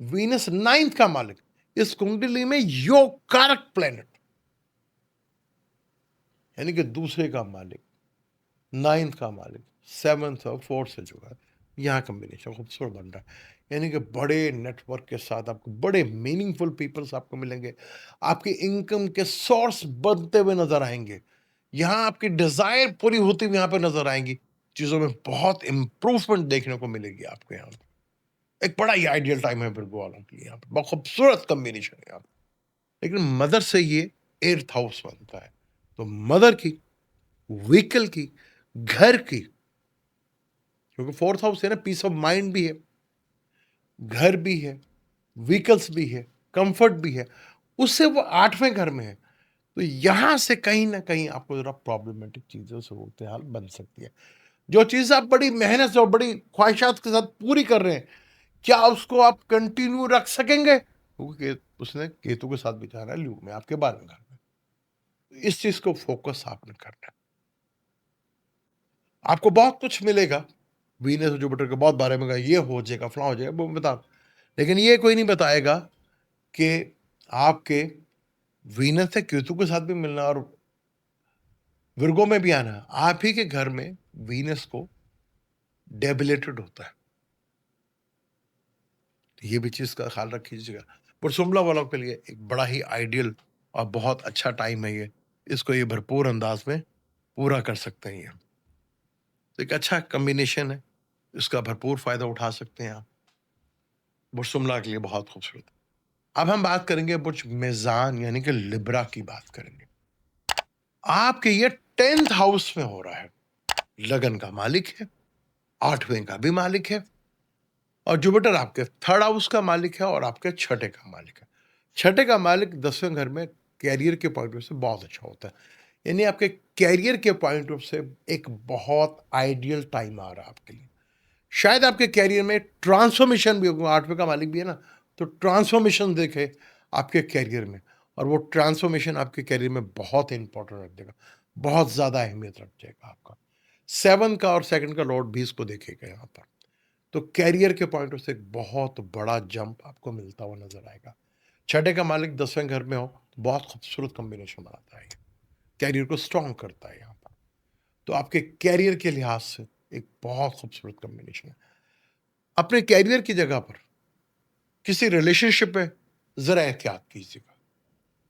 वीनस 9th का मालिक, इस कुंडली में योग कारक प्लैनेट, यानी कि दूसरे का मालिक, 9th का मालिक, 7th और 4th से जुड़ा है। यहाँ कॉम्बिनेशन खूबसूरत बन रहा है। यानी कि बड़े नेटवर्क के साथ आपको बड़े मीनिंगफुल पीपल्स आपको मिलेंगे। आपकी इनकम के सोर्स बनते हुए नज़र आएँगे। यहाँ आपकी डिज़ायर पूरी होती हुई यहाँ पे नज़र आएँगी। चीज़ों में बहुत इम्प्रूवमेंट देखने को मिलेगी आपको यहाँ पे। एक बड़ा ही आइडियल टाइम है विर्गो वालों के लिए यहाँ पे। बहुत खूबसूरत कॉम्बिनेशन है यहाँ पे। लेकिन मदर से ये 8th हाउस बनता है। तो मदर की, व्हीकल की, घर की क्योंकि 4th हाउस है ना पीस ऑफ माइंड भी है, घर भी है, व्हीकल्स भी है, कंफर्ट भी है। उससे वो 8वें घर में है। तो यहाँ से कहीं न कहीं आपको ज़रा प्रॉब्लमैटिक चीज़ों से सूरत-ए-हाल बन सकती है। जो चीज़ आप बड़ी मेहनत से और बड़ी ख्वाहिशात के साथ पूरी कर रहे हैं, क्या उसको आप कंटिन्यू रख सकेंगे? क्योंकि उसने केतु के साथ विचार है ल्यू में, आपके 12वें घर में। इस चीज़ को फ़ोकस आपने करना है। आपको बहुत कुछ मिलेगा, वीनस और जुपिटर के बहुत बारे में कहा, ये हो जाएगा, फलाँ हो जाएगा, वो बता लेकिन ये कोई नहीं बताएगा कि आपके वीनस से केतु के साथ भी मिलना और विर्गो में भी आना, आप ही के घर में वीनस को डेबिलेटेड होता है। तो ये भी चीज़ का ख़्याल रखिएगा। पर शिमला वालों के लिए एक बड़ा ही आइडियल और बहुत अच्छा टाइम है ये। इसको ये भरपूर अंदाज़ में पूरा कर सकते हैं ये। तो एक अच्छा कॉम्बिनेशन है, इसका भरपूर फ़ायदा उठा सकते हैं आप। बुर्ज शिमला के लिए बहुत खूबसूरत। अब हम बात करेंगे बुर्ज मेज़ान यानी कि लिब्रा की बात करेंगे। आपके ये 10th हाउस में हो रहा है। लगन का मालिक है, 8वें का भी मालिक है और जुपिटर आपके 3rd हाउस का मालिक है और आपके 6ठे का मालिक है। 6ठे का मालिक 10वें घर में कैरियर के पॉइंट ऑफ से बहुत अच्छा होता है। यानी आपके कैरियर के पॉइंट ऑफ से एक बहुत आइडियल टाइम आ रहा है आपके लिए। शायद आपके कैरियर में ट्रांसफॉर्मेशन भी होगा, 8वें का मालिक भी है ना, तो ट्रांसफ़ॉर्मेशन देखें आपके करियर में, और वो ट्रांसफ़ॉर्मेशन आपके करियर में बहुत इम्पोर्टेंट रख देगा, बहुत ज़्यादा अहमियत रख जाएगा आपका। 7 का और 2nd का लॉर्ड भी इसको देखेगा यहाँ पर। तो करियर के पॉइंट ऑफ से एक बहुत बड़ा जंप आपको मिलता हुआ नज़र आएगा। छठे का मालिक 10वें घर में हो, तो बहुत खूबसूरत कॉम्बिनेशन बनाता है ये। करियर को स्ट्रॉन्ग करता है यहाँ पर। तो आपके करियर के लिहाज से एक बहुत खूबसूरत कॉम्बिनेशन है। अपने करियर की जगह पर किसी रिलेशनशिप में ज़रा एहतियात कीजिएगा,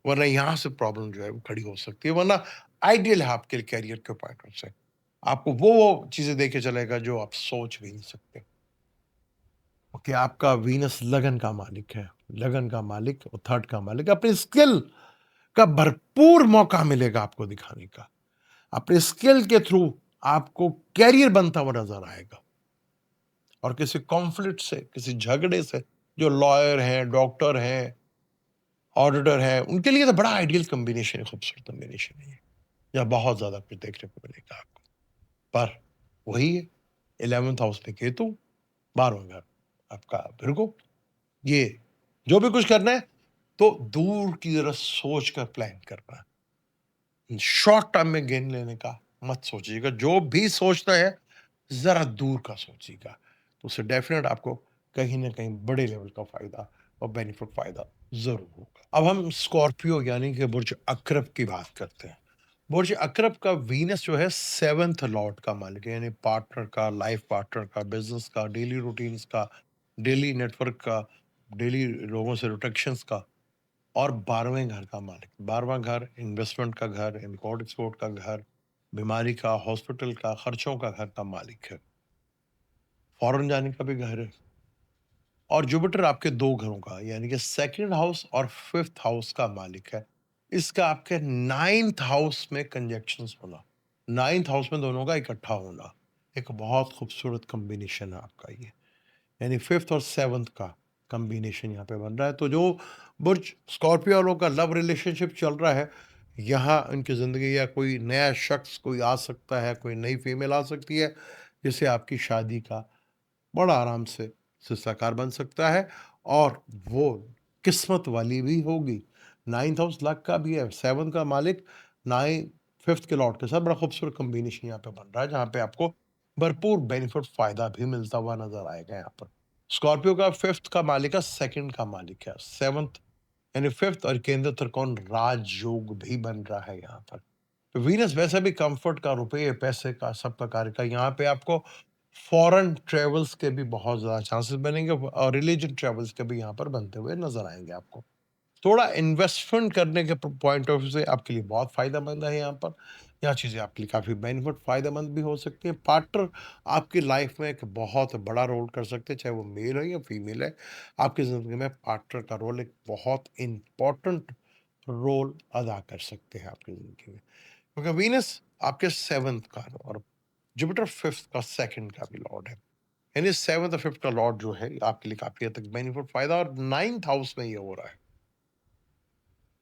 वरना यहाँ से प्रॉब्लम जो है वो खड़ी हो सकती है, वरना आइडियल है आपके लिए करियर के पॉइंट ऑफ से। आपको वो चीज़ें देके चलेगा जो आप सोच भी नहीं सकते। कि आपका वीनस लगन का मालिक है, लगन का मालिक और 3rd का मालिक, अपनी स्किल का भरपूर मौका मिलेगा आपको दिखाने का। अपने स्किल के थ्रू आपको करियर बनता हुआ नज़र आएगा, और किसी कॉन्फ्लिक्ट से, किसी झगड़े से, जो लॉयर हैं, डॉक्टर हैं, ऑडिटर हैं, उनके लिए तो बड़ा आइडियल कॉम्बिनेशन है, खूबसूरत कॉम्बिनेशन है ये। या बहुत ज़्यादा कुछ देखने को मिलेगा आपको। पर वही है, 11th हाउस में केतु, 12वां घर आपका भृगु। ये जो भी कुछ करना है तो दूर की तरफ सोच कर प्लान करना है। शॉर्ट टर्म में गेन लेने का मत सोचिएगा। जो भी सोचना है जरा दूर का सोचिएगा, तो उससे डेफिनेट आपको कहीं ना कहीं बड़े लेवल का फायदा और बेनिफिट फायदा जरूर होगा। अब हम स्कॉर्पियो यानी कि बुर्ज अक्रब की बात करते हैं। बुर्ज अक्रब का वीनस जो है 7th लॉर्ड का मालिक है, यानी पार्टनर का, लाइफ पार्टनर का, बिजनेस का, डेली रूटीन्स का, डेली नेटवर्क का, डेली लोगों से रिलेशंस का, और 12वें घर का मालिक। 12वां घर इन्वेस्टमेंट का घर, इम्पोर्ट एक्सपोर्ट का घर, बीमारी का, हॉस्पिटल का, खर्चों का घर का मालिक है, फॉरेन जाने का भी घर है। और जुपिटर आपके दो घरों का यानी कि 2nd हाउस और 5th हाउस का मालिक है। इसका आपके 9th हाउस में कंजक्शंस होना, 9th हाउस में दोनों का इकट्ठा होना, एक बहुत खूबसूरत कॉम्बिनेशन है आपका ये। यानी 5th और 7th का कॉम्बिनेशन यहाँ पे बन रहा है। तो जो बुर्ज स्कॉर्पियो वालों का लव रिलेशनशिप चल रहा है, यहाँ उनकी ज़िंदगी या कोई नया शख्स कोई आ सकता है, कोई नई फीमेल आ सकती है, जिससे आपकी शादी का बड़ा आराम से साकार बन सकता है, और वो किस्मत वाली भी होगी। 9th हाउस लक का भी है, 7 का मालिक 9 5th के लॉर्ड के साथ बड़ा खूबसूरत कॉम्बिनेशन यहाँ पे बन रहा है, जहाँ पे आपको भरपूर बेनिफिट फ़ायदा भी मिलता हुआ नज़र आएगा यहाँ पर। स्कॉर्पियो का 5th का मालिक है, 2nd का मालिक है, 7th यानी 5th और केंद्र त्रिकोण राजयोग भी बन रहा है यहाँ पर। तो वीनस वैसे भी कंफर्ट का, रुपये, पैसे का, सब प्रकार का, यहाँ पे आपको फॉरेन ट्रेवल्स के भी बहुत ज़्यादा चांसेस बनेंगे, और रिलीजन ट्रेवल्स के भी यहाँ पर बनते हुए नज़र आएँगे आपको। थोड़ा इन्वेस्टमेंट करने के पॉइंट ऑफ व्यू से आपके लिए बहुत फ़ायदेमंद है यहाँ पर। यहाँ चीज़ें आपके लिए काफ़ी बेनिफिट फ़ायदेमंद भी हो सकती हैं। पार्टनर आपकी लाइफ में एक बहुत बड़ा रोल कर सकते हैं, चाहे वो मेल है या फीमेल है। आपकी ज़िंदगी में पार्टनर का रोल एक बहुत इम्पोर्टेंट रोल अदा कर सकते हैं आपकी ज़िंदगी में। क्योंकि वीनस आपके 7th का और जुपिटर 5th का 2nd का भी लॉर्ड है। यानी 7th और 5th का लॉर्ड जो है आपके लिए काफ़ी हद तक बेनिफिट फ़ायदा, और 9th हाउस में ये हो रहा है।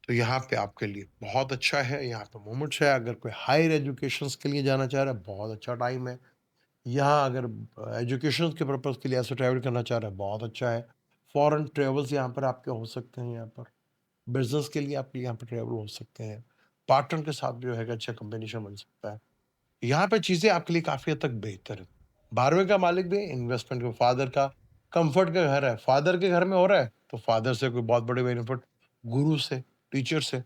तो यहाँ पे आपके लिए बहुत अच्छा है, यहाँ पे मोमेंट्स है। अगर कोई हायर एजुकेशंस के लिए जाना चाह रहा है, बहुत अच्छा टाइम है। यहाँ अगर एजुकेशन के पर्पज़ के लिए ऐसे ट्रैवल करना चाह रहा है, बहुत अच्छा है। फॉरेन ट्रैवल्स यहाँ पर आपके हो सकते हैं यहाँ पर। बिज़नेस के लिए आपके यहाँ पे ट्रैवल हो सकते हैं। पार्टनर के साथ जो है अच्छा कॉम्बिनेशन बन सकता है। यहाँ पे चीज़ें आपके लिए काफ़ी हद तक बेहतर है। 12वें का मालिक भी इन्वेस्टमेंट का, फादर का कम्फर्ट का घर है। फादर के घर में हो रहा है, तो फादर से कोई बहुत बड़े बेनिफिट, गुरु से, टीचर से,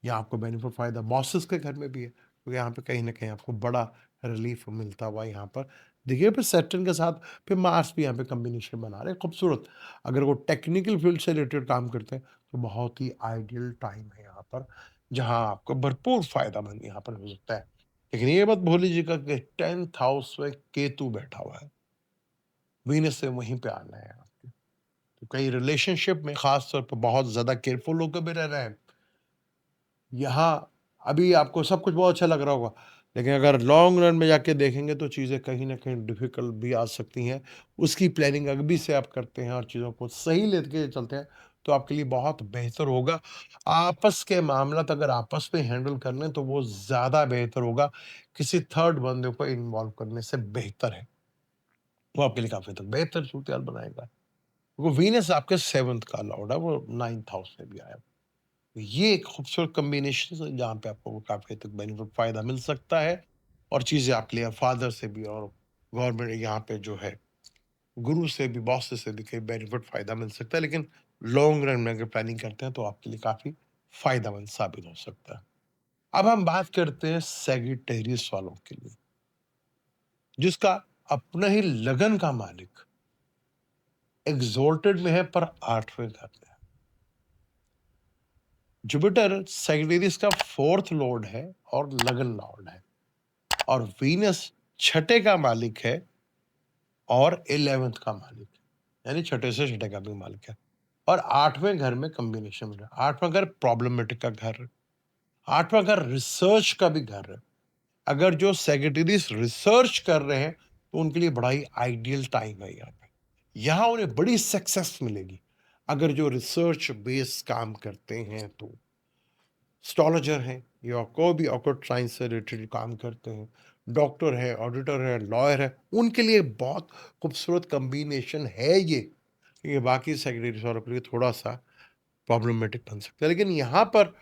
या आपको बेनिफिट फ़ायदा बॉसेस के घर में भी है। क्योंकि यहाँ पे कहीं न कहीं आपको बड़ा रिलीफ़ मिलता हुआ यहाँ पर देखिए। फिर सैटर्न के साथ फिर मार्स भी यहाँ पे कॉम्बिनेशन बना रहे हैं खूबसूरत। अगर वो टेक्निकल फ़ील्ड से रिलेटेड काम करते हैं, तो बहुत ही आइडियल टाइम है यहाँ पर, जहाँ आपको भरपूर फ़ायदा-मंद यहाँ पर हो सकता है। लेकिन ये मत भूलिएगा कि 10th हाउस में केतु बैठा हुआ है, वीनस से वहीं पे आना है आपके। तो कहीं रिलेशनशिप में ख़ास तौर पे बहुत ज़्यादा केयरफुल होकर भी रहना है। यहाँ अभी आपको सब कुछ बहुत अच्छा लग रहा होगा, लेकिन अगर लॉन्ग रन में जाके देखेंगे तो चीज़ें कहीं न कहीं डिफ़िकल्ट भी आ सकती हैं। उसकी प्लानिंग अभी से आप करते हैं और चीज़ों को सही लेके चलते हैं, तो आपके लिए बहुत बेहतर होगा। आपस के मामलात अगर आपस में हैंडल कर लें, तो वो ज़्यादा बेहतर होगा, किसी थर्ड बंदे को इन्वॉल्व करने से बेहतर है। वो आपके लिए काफ़ी हद तक बेहतर सूरत-हाल बनाएगा। वो वीनस आपके 7th का लॉर्ड है, वो 9th हाउस में भी आया। ये एक खूबसूरत कॉम्बिनेशन है जहाँ पे आपको काफ़ी हद तक बेनिफिट फ़ायदा मिल सकता है और चीज़ें आपके लिए फादर से भी और गवर्नमेंट यहाँ पे जो है गुरु से भी, बॉस से भी कई बेनिफिट फ़ायदा मिल सकता है, लेकिन लॉन्ग रन में अगर प्लानिंग करते हैं तो आपके लिए काफ़ी फ़ायदेमंद साबित हो सकता है। अब हम बात करते हैं सैजिटेरियस वालों के लिए, जिसका अपना ही लगन का मालिक एक्सॉल्टेड में है पर 8वें घर में है। जुपिटर सैजिटेरियस का 4th लॉर्ड है और लगन लॉर्ड है और वीनस छठे का मालिक है और 11th का मालिक है, यानी छठे से छठे का भी मालिक है और 8वें घर में कॉम्बिनेशन में है। 8वां घर प्रॉब्लमेटिक का घर है। 8वां घर रिसर्च का भी घर है। अगर जो सेक्रेटरीज रिसर्च कर रहे हैं तो उनके लिए बड़ा ही आइडियल टाइम है यहाँ पे। यहाँ उन्हें बड़ी सक्सेस मिलेगी। अगर जो रिसर्च बेस्ड काम करते हैं तो एस्ट्रोलॉजर हैं या कोई भी ऑकल्ट साइंस से रिलेटेड काम करते हैं, डॉक्टर है, ऑडिटर है, लॉयर है, उनके लिए बहुत खूबसूरत कॉम्बिनेशन है ये। ये बाकी सेक्रेटरीज वालों के लिए थोड़ा-सा प्रॉब्लमेटिक बन सकता है। लेकिन यहाँ पर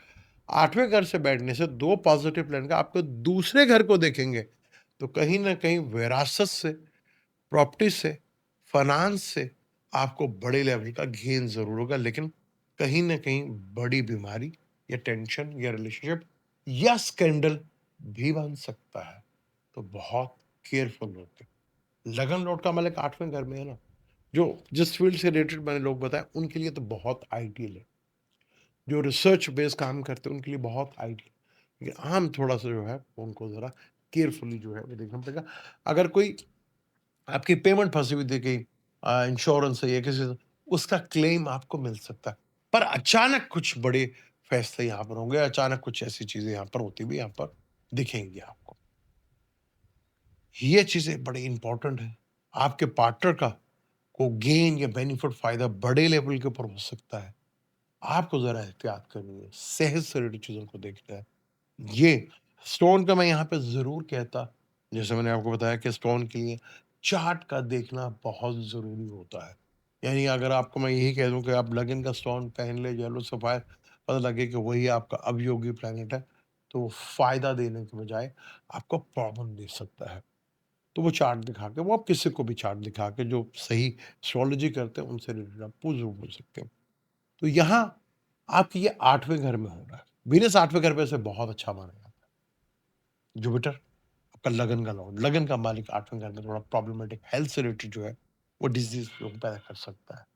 8वें घर से बैठने से 2 पॉजिटिव प्लैनेट आपको दूसरे घर को देखेंगे, तो कहीं न कहीं विरासत से, प्रॉपर्टी से, फाइनेंस से आपको बड़े लेवल का गेन ज़रूर होगा, लेकिन कहीं न कहीं बड़ी बीमारी या टेंशन या रिलेशनशिप या स्कैंडल भी बन सकता है। तो बहुत केयरफुल होके। लगन लॉर्ड का मालिक 8वें घर में है ना, जो जिस फील्ड से रिलेटेड मैंने लोग बताए, उनके लिए तो बहुत आइडियल है। जो रिसर्च बेस्ड काम करते हैं, उनके लिए बहुत आइडियल। लेकिन आम थोड़ा-सा जो है, उनको ज़रा केयरफुली जो है वो देखना पड़ेगा। अगर कोई आपकी पेमेंट फँसी हुई थी कहीं इंश्योरेंस से या किसी से, उसका क्लेम आपको मिल सकता है। पर अचानक कुछ बड़े फैसले यहाँ पर होंगे, अचानक कुछ ऐसी चीज़ें यहाँ पर होती हुई यहाँ पर दिखेंगी आपको। ये चीज़ें बड़ी इम्पोर्टेंट हैं। आपके पार्टनर का को गेन या बेनिफिट फ़ायदा बड़े लेवल के ऊपर हो सकता है। आपको ज़रा एहतियात करनी है, सेहत से रिलेटेड चीज़ों को देखना है। ये स्टोन का मैं यहाँ पे ज़रूर कहता, जैसे मैंने आपको बताया कि स्टोन के लिए चार्ट का देखना बहुत ज़रूरी होता है। यानी अगर आपको मैं यही कह दूँ कि आप लगन का स्टोन पहन लें, येलो सफ़ायर, पता लगे कि वही आपका अवयोगी प्लैनेट है, तो फ़ायदा देने के बजाय आपको प्रॉब्लम दे सकता है। तो वो चार्ट दिखा के, वो आप किसी को भी चार्ट दिखा के जो सही एस्ट्रोलॉजी करते हैं, उनसे रिलेटेड आप पूछ सकते हैं। तो यहाँ आपके ये 8वें घर में हो रहा है। वीनस 8वें घर पे से बहुत अच्छा माना जाता है। जुपिटर आपका लगन का लॉर्ड, लगन का मालिक 8वें घर में थोड़ा प्रॉब्लमेटिक हेल्थ से रिलेटेड जो है, वो डिज़ीज़ को पैदा कर सकता है।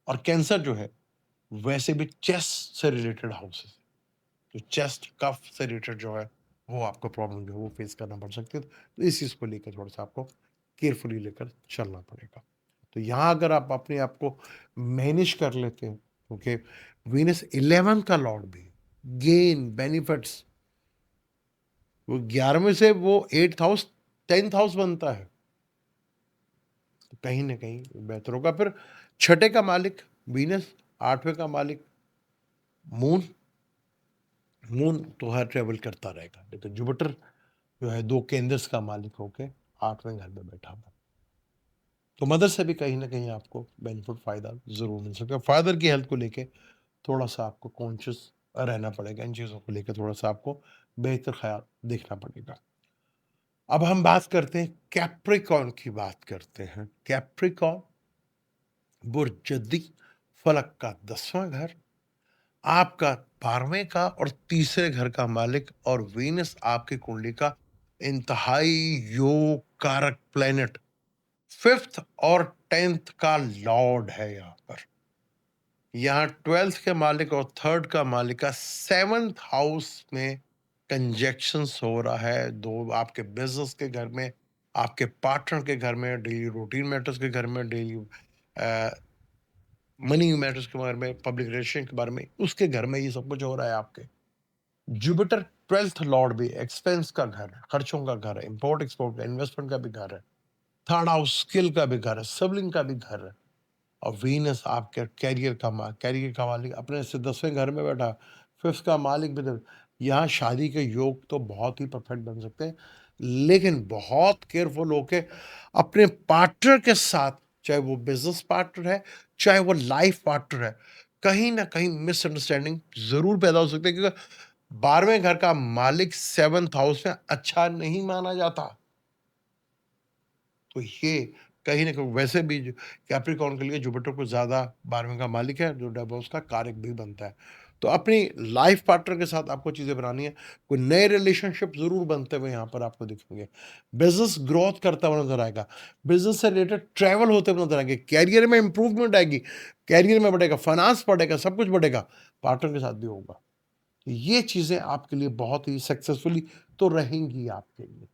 और कैंसर जो है, वैसे भी चेस्ट से रिलेटेड हाउसेस, तो चेस्ट, कफ से रिलेटेड जो है, वो आपको प्रॉब्लम जो है, वो फेस करना पड़ सकती है। तो इस चीज़ को लेकर थोड़ा-सा आपको केयरफुली लेकर चलना पड़ेगा। तो यहाँ अगर आप अपने आप को मैनेज कर लेते हैं, क्योंकि वीनस 11th का लॉर्ड भी, गेन, बेनिफिट्स, वो 11वें से वो 8th हाउस, 10th हाउस बनता है। तो कहीं न कहीं बेहतर होगा। फिर छठे का मालिक वीनस, 8वें का मालिक मून, मून तो हर ट्रैवल करता रहेगा। लेकिन जुपिटर जो है 2 केंद्र्स का मालिक होके 8वें घर में बैठा हुआ है। तो मदर से भी कहीं न कहीं आपको बेनिफिट फ़ायदा ज़रूर मिल सकता है। फादर की हेल्थ को लेके थोड़ा-सा आपको कॉन्शियस रहना पड़ेगा। इन चीज़ों को लेके थोड़ा-सा आपको बेहतर ख़्याल देखना पड़ेगा। अब हम बात करते हैं कैप्रिकॉर्न की बात करते हैं। कैप्रिकॉर्न बुर्जदी फलक का 10वां घर, आपका 12वें का और तीसरे घर का मालिक और वीनस आपकी कुंडली का इंतहाई योग कारक प्लेनेट 5th और 10th का लॉर्ड है यहाँ पर। यहाँ 12th के मालिक और 3rd का मालिक का 7th हाउस में कंजक्शंस हो रहा है। 2 आपके बिज़नेस के घर में, आपके पार्टनर के घर में, डेली रूटीन मैटर्स के घर में, डेली अ, मनी मैटर्स के बारे में, पब्लिक रिलेशन के बारे में, उसके घर में ये सब कुछ हो रहा है आपके। जुपिटर 12th लॉर्ड भी एक्सपेंस का घर है, खर्चों का घर है, इम्पोर्ट एक्सपोर्ट का, इन्वेस्टमेंट का भी घर है। 3rd हाउस स्किल का भी घर है, सिबलिंग का भी घर है। और वीनस आपके कैरियर का मालिक अपने से 10वें घर में बैठा, 5th का मालिक भी यहाँ शादी के योग तो बहुत ही परफेक्ट बन सकते हैं, लेकिन बहुत केयरफुल होके अपने पार्टनर के साथ चाहे वो बिज़नेस पार्टनर है, चाहे वो लाइफ पार्टनर है, कहीं न कहीं मिसअंडरस्टैंडिंग ज़रूर पैदा हो सकती है, क्योंकि 12वें घर का मालिक 7th हाउस में अच्छा नहीं माना जाता। तो ये कहीं न कहीं वैसे भी जो कैप्रिकॉर्न के लिए जुपिटर कुछ ज़्यादा 12वें का मालिक है, जो डेवलप्स का कारक भी बनता है। तो अपनी लाइफ पार्टनर के साथ आपको चीज़ें बनानी है, कोई नए रिलेशनशिप ज़रूर बनते हुए यहाँ पर आपको दिखेंगे। बिज़नेस ग्रोथ करता हुआ नज़र आएगा, बिज़नेस से रिलेटेड ट्रैवल होते हुए नज़र आएँगे, करियर में इम्प्रूवमेंट आएगी, करियर में बढ़ेगा, फाइनेंस बढ़ेगा, सब कुछ बढ़ेगा, पार्टनर के साथ भी होगा। तो ये चीज़ें आपके लिए बहुत ही सक्सेसफुली तो रहेंगी आपके लिए।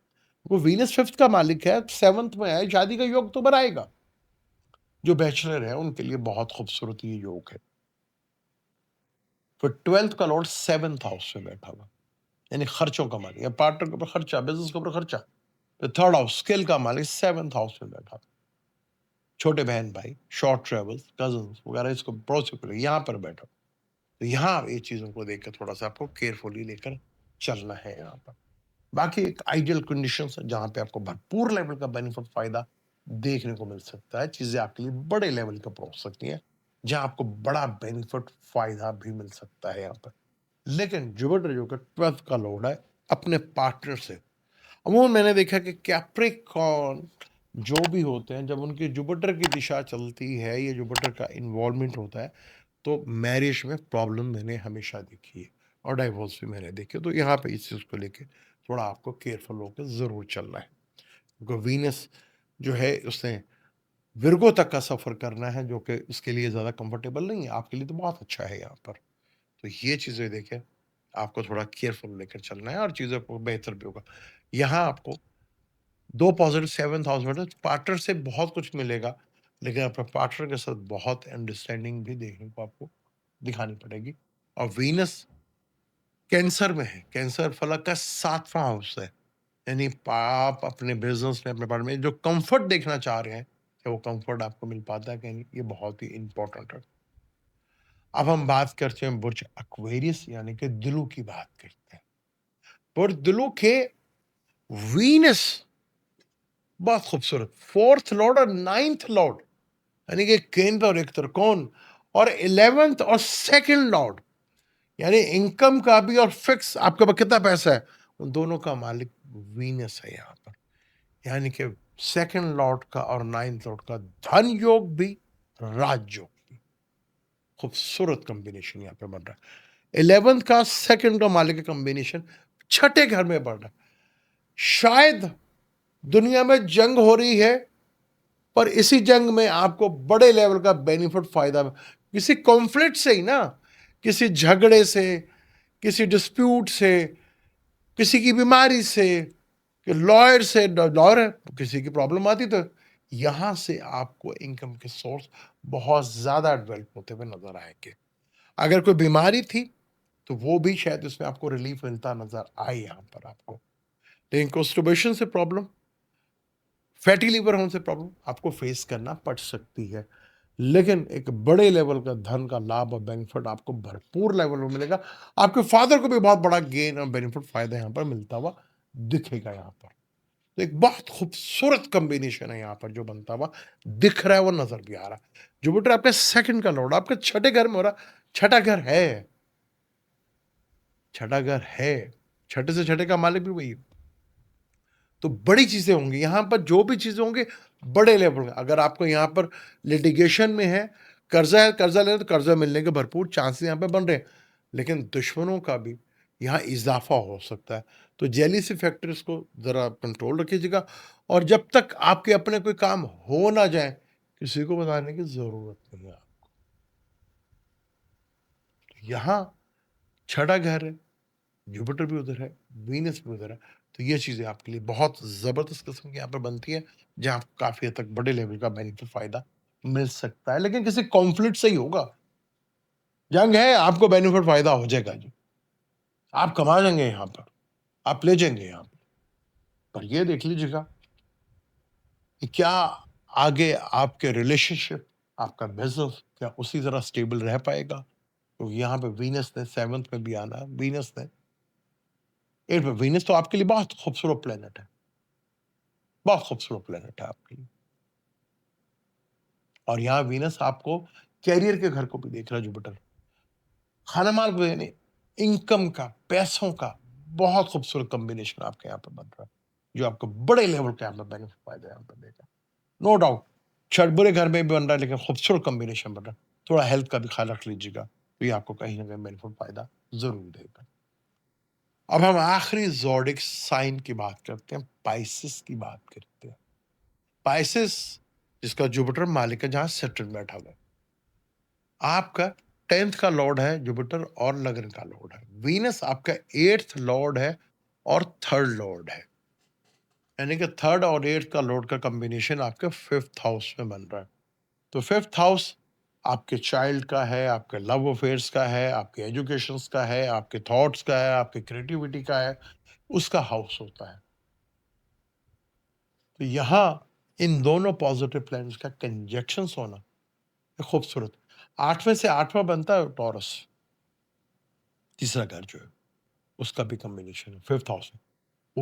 वो वीनस 5th का मालिक है, 7th में है, शादी का योग तो बनाएगा। जो बैचलर है उनके लिए बहुत खूबसूरत ये योग है। फिर 12th का लॉर्ड 7th हाउस में बैठा हुआ, यानी खर्चों का मालिक है, पार्टनर के ऊपर खर्चा, बिज़नेस के ऊपर खर्चा। फिर 3rd हाउस स्किल का मालिक 7th हाउस में बैठा हुआ। छोटे बहन-भाई, शॉर्ट ट्रैवल्स, कज़िन्स वगैरह इसको पॉसिबल है, यहाँ पर बैठा। तो यहाँ ये चीज़ों को देख के थोड़ा-सा आपको केयरफुली लेकर चलना है यहाँ पर। बाकी एक आइडियल कंडीशंस है जहाँ पे आपको भरपूर लेवल का बेनिफिट फायदा देखने को मिल सकता है, चीजें आपके लिए बड़े लेवल के ऊपर हो सकती हैं, जहाँ आपको बड़ा बेनिफिट फायदा भी मिल सकता है यहाँ पर। लेकिन जुपिटर जो कि 12th का लॉर्ड है, अपने पार्टनर से अमूमन मैंने देखा कि कैप्रिकॉर्न जो भी होते हैं, जब उनकी जुपिटर की दिशा चलती है, ये जुपिटर का इन्वॉल्वमेंट होता है, तो मैरिज में प्रॉब्लम मैंने हमेशा देखी है और डाइवोर्स भी मैंने देखे। तो यहाँ पे इस चीज़ को लेके थोड़ा आपको केयरफुल होकर ज़रूर चलना है, क्योंकि वीनस जो है उसने विर्गो तक का सफ़र करना है, जो कि उसके लिए ज़्यादा कंफर्टेबल नहीं है। आपके लिए तो बहुत अच्छा है यहाँ पर। तो ये चीज़ें देखें, आपको थोड़ा केयरफुल लेकर चलना है और चीज़ों को बेहतर भी होगा। यहाँ आपको 2 पॉज़िटिव 7th हाउस में, तो पार्टनर से बहुत कुछ मिलेगा, लेकिन अपने पार्टनर के साथ बहुत अंडरस्टैंडिंग भी देखने को आपको दिखानी पड़ेगी। और वीनस कैंसर में है, कैंसर फलक का 7वां हाउस है, यानी आप अपने बिजनेस में, अपने बारे में जो कंफर्ट देखना चाह रहे हैं, क्या वो कंफर्ट आपको मिल पाता है कि नहीं, ये बहुत ही इंपॉर्टेंट है। अब हम बात करते हैं बुर्ज एक्वेरियस, यानी कि दिलों की बात करते हैं। बुर्ज दिलों के वीनस बहुत खूबसूरत 4th लॉर्ड और 9th लॉर्ड, यानी कि केंद्र और एक त्रिकोण, और 11th और 2nd लॉर्ड, यानी इनकम का भी और फिक्स आपके पास कितना पैसा है, उन दोनों का मालिक वीनस है यहाँ पर। यानी कि 2nd लॉर्ड का और 9th लॉर्ड का धन योग भी, राज योग भी, खूबसूरत कॉम्बिनेशन यहाँ पे बन रहा है। 11th का 2nd का मालिक का कॉम्बिनेशन छठे घर में बढ़ रहा है। शायद दुनिया में जंग हो रही है, पर इसी जंग में आपको बड़े लेवल का बेनिफिट फायदा, किसी कॉन्फ्लिक्ट से ही ना, किसी झगड़े से, किसी डिस्प्यूट से, किसी की बीमारी से, कि लॉयर से, लॉयर है, किसी की प्रॉब्लम आती, तो यहां से आपको इनकम के सोर्स बहुत ज्यादा डेवलप होते हुए नजर आएंगे। अगर कोई बीमारी थी तो वो भी शायद उसमें आपको रिलीफ मिलता नजर आए यहाँ पर आपको। लेकिन कॉन्स्टिपेशन से प्रॉब्लम, फैटी लिवर होने से प्रॉब्लम आपको फेस करना पड़ सकती है, लेकिन एक बड़े लेवल का धन का लाभ और बेनिफिट आपको भरपूर लेवल में मिलेगा। आपके फादर को भी बहुत बड़ा गेन और बेनिफिट फायदा यहाँ पर मिलता हुआ दिखेगा यहाँ पर। तो एक बहुत खूबसूरत कॉम्बिनेशन है यहाँ पर जो बनता हुआ दिख रहा है, वो नजर भी आ रहा है। जुपिटर आपके 2nd का लॉर्ड आपके छठे घर में हो रहा, छठा घर है, छठा घर है, छठे से छठे का मालिक भी वही है। तो बड़ी चीजें होंगी यहाँ पर, जो भी चीजें होंगी बड़े लेवल में। अगर आपको यहाँ पर लिटिगेशन में है, कर्जा है, कर्जा ले रहे, तो कर्जा मिलने के भरपूर चांसेस यहाँ पे बन रहे हैं, लेकिन दुश्मनों का भी यहाँ इजाफा हो सकता है। तो जेलिसी फैक्टर्स को जरा कंट्रोल रखिएगा, और जब तक आपके अपने कोई काम हो ना जाए, किसी को बताने की जरूरत नहीं है। यहाँ छठा घर है, जुपिटर भी उधर है, वीनस भी उधर है, तो ये चीज़ें आपके लिए बहुत ज़बरदस्त किस्म की यहाँ पे बनती है, जहाँ आपको काफ़ी हद तक बड़े लेवल का बेनिफिट फ़ायदा मिल सकता है, लेकिन किसी कॉन्फ्लिक्ट से ही होगा। जंग है, आपको बेनिफिट फ़ायदा हो जाएगा जी, आप कमा जाएँगे यहाँ पर, आप ले जाएँगे यहाँ पर ये देख लीजिएगा कि क्या आगे आपके रिलेशनशिप, आपका बिज़नेस क्या उसी तरह स्टेबल रह पाएगा? तो यहाँ पे वीनस ने 7th में भी आना है, वीनस ने 8th में, वीनस तो आपके लिए बहुत खूबसूरत प्लैनेट है, बहुत खूबसूरत प्लैनेट है आपके लिए। और यहाँ वीनस आपको कैरियर के घर को भी देख रहा है जुपिटर। खाना-माल को यानी इनकम का, पैसों का बहुत खूबसूरत कॉम्बिनेशन आपके यहाँ पे बन रहा है, जो आपको बड़े लेवल के यहाँ पे बेनिफिट फ़ायदा यहाँ पे देगा। नो डाउट शायद बुरे घर में भी बन रहा है लेकिन खूबसूरत कॉम्बिनेशन बन रहा है। थोड़ा हेल्थ का भी ख़्याल रख लीजिएगा, तो ये आपको कहीं न कहीं बेनिफिट फ़ायदा ज़रूर देगा। अब हम आखिरी ज़ोडिक साइन की बात करते हैं, पाइसेस की बात करते हैं। पाइसेस जिसका जुपिटर मालिक है, जहाँ सैटर्न बैठा हुआ है। आपका 10th का लॉर्ड है जुपिटर और लगन का लॉर्ड है। वीनस आपका 8th लॉर्ड है और 3rd लॉर्ड है। यानी कि 3rd और 8th का लॉर्ड का कॉम्बिनेशन आपके 5th हाउस में बन रहा है। तो 5th हाउस आपके चाइल्ड का है, आपके लव अफेयर्स का है, आपके एजुकेशंस का है, आपके थॉट्स का है, आपकी क्रिएटिविटी का है, उसका हाउस होता है। तो यहाँ इन दोनों पॉजिटिव प्लैनेट्स का कंजंक्शंस होना ये खूबसूरत। 8वें से 8वां बनता है टॉरस, तीसरा घर जो है, उसका भी कॉम्बिनेशन है 5th हाउस में।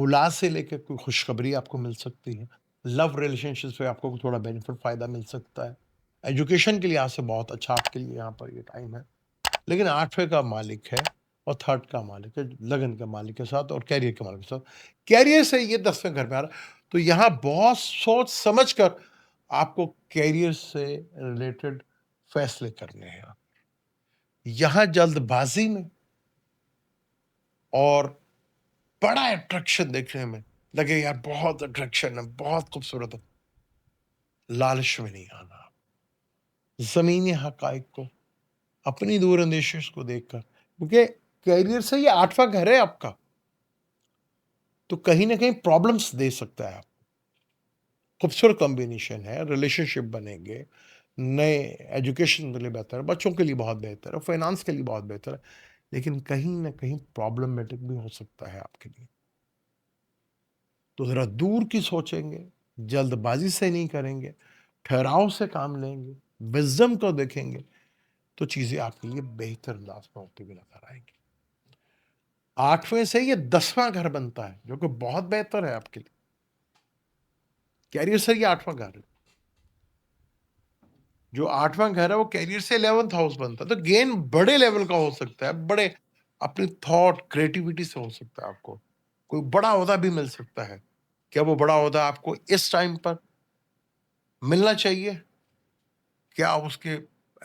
औलाद से लेके कोई खुशखबरी आपको मिल सकती है। लव रिलेशनशिप्स में आपको थोड़ा बेनिफिट फ़ायदा मिल सकता है। एजुकेशन के लिहाज से बहुत अच्छा आपके लिए यहाँ पर ये टाइम है। लेकिन 8वें का मालिक है और 3rd का मालिक है, लगन के मालिक के साथ और कैरियर के मालिक के साथ। कैरियर से ये 10वें घर में आ रहा है, तो यहाँ बहुत सोच समझ कर आपको कैरियर से रिलेटेड फैसले करने हैं। यहाँ जल्दबाज़ी में और बड़ा अट्रैक्शन देखने में लगे यार बहुत अट्रैक्शन है, बहुत खूबसूरत है, लालच में नहीं आना। ज़मीनी हक़ाइक़ को, अपनी दूरअंदेशी को देखकर, क्योंकि कैरियर से ये 8वां घर है आपका, तो कहीं न कहीं प्रॉब्लम्स दे सकता है आपको। खूबसूरत कॉम्बिनेशन है, रिलेशनशिप बनेंगे, नए एजुकेशन के लिए बेहतर है, बच्चों के लिए बहुत बेहतर है, फाइनेंस के लिए बहुत बेहतर है, लेकिन कहीं न कहीं प्रॉब्लमैटिक भी हो सकता है आपके लिए। तो ज़रा दूर की सोचेंगे, जल्दबाज़ी से नहीं करेंगे, ठहराव से काम लेंगे, विज़डम को देखेंगे, तो चीज़ें आपके लिए बेहतर अंदाज़ में होती हुई नज़र आएँगी। 8वें से ये 10वां घर बनता है, जो कि बहुत बेहतर है आपके लिए। कैरियर से ये 8वां घर है। जो 8वां घर है वो कैरियर से 11th हाउस बनता है, तो गेन बड़े लेवल का हो सकता है, बड़े अपनी थॉट, क्रिएटिविटी से हो सकता है आपको। कोई बड़ा ओहदा भी मिल सकता है। क्या वो बड़ा ओहदा आपको इस टाइम पर मिलना चाहिए? क्या उसके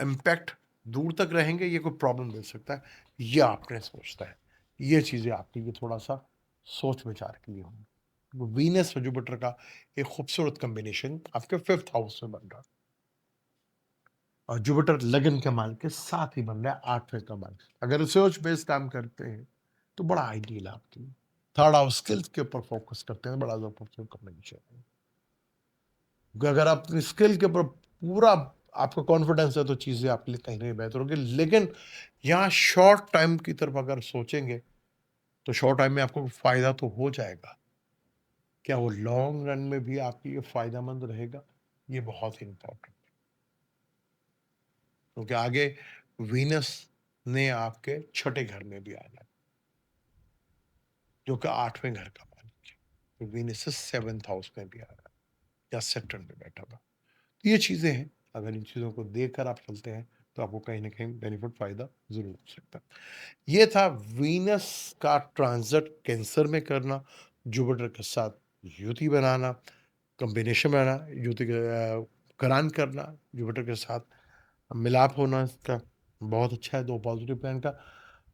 इम्पैक्ट दूर तक रहेंगे? ये कोई प्रॉब्लम मिल सकता है, ये आपने सोचना है। ये चीज़ें आपके लिए थोड़ा-सा सोच-विचार के लिए होंगी। वो वीनस और जुपिटर का एक खूबसूरत कॉम्बिनेशन आपके 5th हाउस में बन रहा है। और जुपिटर लगन के माल के साथ ही बन रहा है 8वें का माल। अगर रिसर्च बेस्ड काम करते हैं तो बड़ा आइडियल है आपके लिए। 3rd हाउस स्किल्स के ऊपर फोकस करते हैं, बड़ा ज़बरदस्त कॉम्बिनेशन है। क्योंकि अगर आप अपनी स्किल के ऊपर पूरा आपको कॉन्फिडेंस है तो चीज़ें आपके लिए कहीं न कहीं बेहतर होंगी। लेकिन यहाँ शॉर्ट टाइम की तरफ अगर सोचेंगे तो शॉर्ट टाइम में आपको फ़ायदा तो हो जाएगा। क्या वो लॉन्ग रन में भी आपके लिए फ़ायदेमंद रहेगा? ये बहुत ही इम्पोर्टेंट है। क्योंकि आगे वीनस ने आपके छठे घर में भी आना है, जो कि 8वें घर का मालिक है। तो वीनस 7th हाउस में भी आ रहा है या सैटर्न में बैठा हुआ। तो ये चीज़ें हैं, अगर इन चीज़ों को देखकर आप चलते हैं, तो आपको कहीं न कहीं बेनिफिट फ़ायदा ज़रूर हो सकता है। ये था वीनस का ट्रांज़िट कैंसर में करना, जुपिटर के साथ युति बनाना, कॉम्बिनेशन बनाना, युति करान करना, जुपिटर के साथ मिलाप होना इसका बहुत अच्छा है, 2 पॉज़िटिव प्लान का।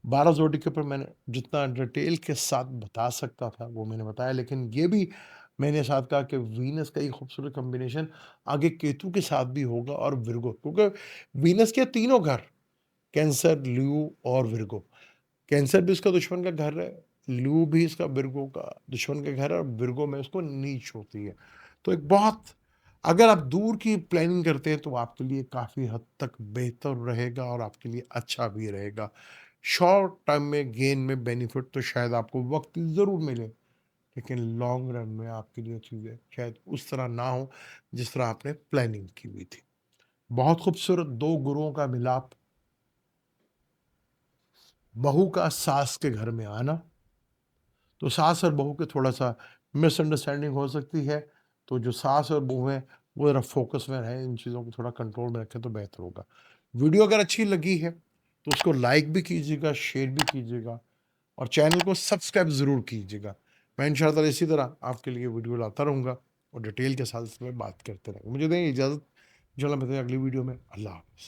12 जोड़ी के ऊपर मैंने जितना डिटेल के साथ बता सकता था, वो मैंने बताया, लेकिन ये भी मैंने साथ कहा कि वीनस का एक खूबसूरत कॉम्बिनेशन आगे केतु के साथ भी होगा और विर्गो, क्योंकि वीनस के तीनों घर कैंसर, लियो और विर्गो। कैंसर भी इसका दुश्मन का घर है, लियो भी इसका विर्गो का दुश्मन का घर है और विर्गो में उसको नीच होती है। तो एक बहुत अगर आप दूर की प्लानिंग करते हैं तो आपके लिए काफ़ी हद तक बेहतर रहेगा और आपके लिए अच्छा भी रहेगा। शॉर्ट टर्म में गेन में बेनिफिट तो शायद आपको वक़्त ज़रूर मिले, लेकिन लॉन्ग रन में आपके लिए चीज़ें शायद उस तरह ना हो जिस तरह आपने प्लानिंग की हुई थी। बहुत खूबसूरत 2 गुरुओं का मिलाप, बहू का सास के घर में आना, तो सास और बहू के थोड़ा-सा मिसअंडरस्टैंडिंग हो सकती है, तो जो सास और बहू हैं, वो ज़रा फ़ोकस में रहें, इन चीज़ों को थोड़ा कंट्रोल में रखें तो बेहतर होगा। वीडियो अगर अच्छी लगी है, तो उसको लाइक भी कीजिएगा, शेयर भी कीजिएगा और चैनल को सब्सक्राइब ज़रूर कीजिएगा। मैं इंशाअल्लाह इसी तरह आपके लिए वीडियो लाता रहूँगा और डिटेल के साथ इसमें बात करते रहेंगे। मुझे दें इजाज़त, इंशाअल्लाह मिलते हैं अगली वीडियो में। अल्लाह हाफ़िज़।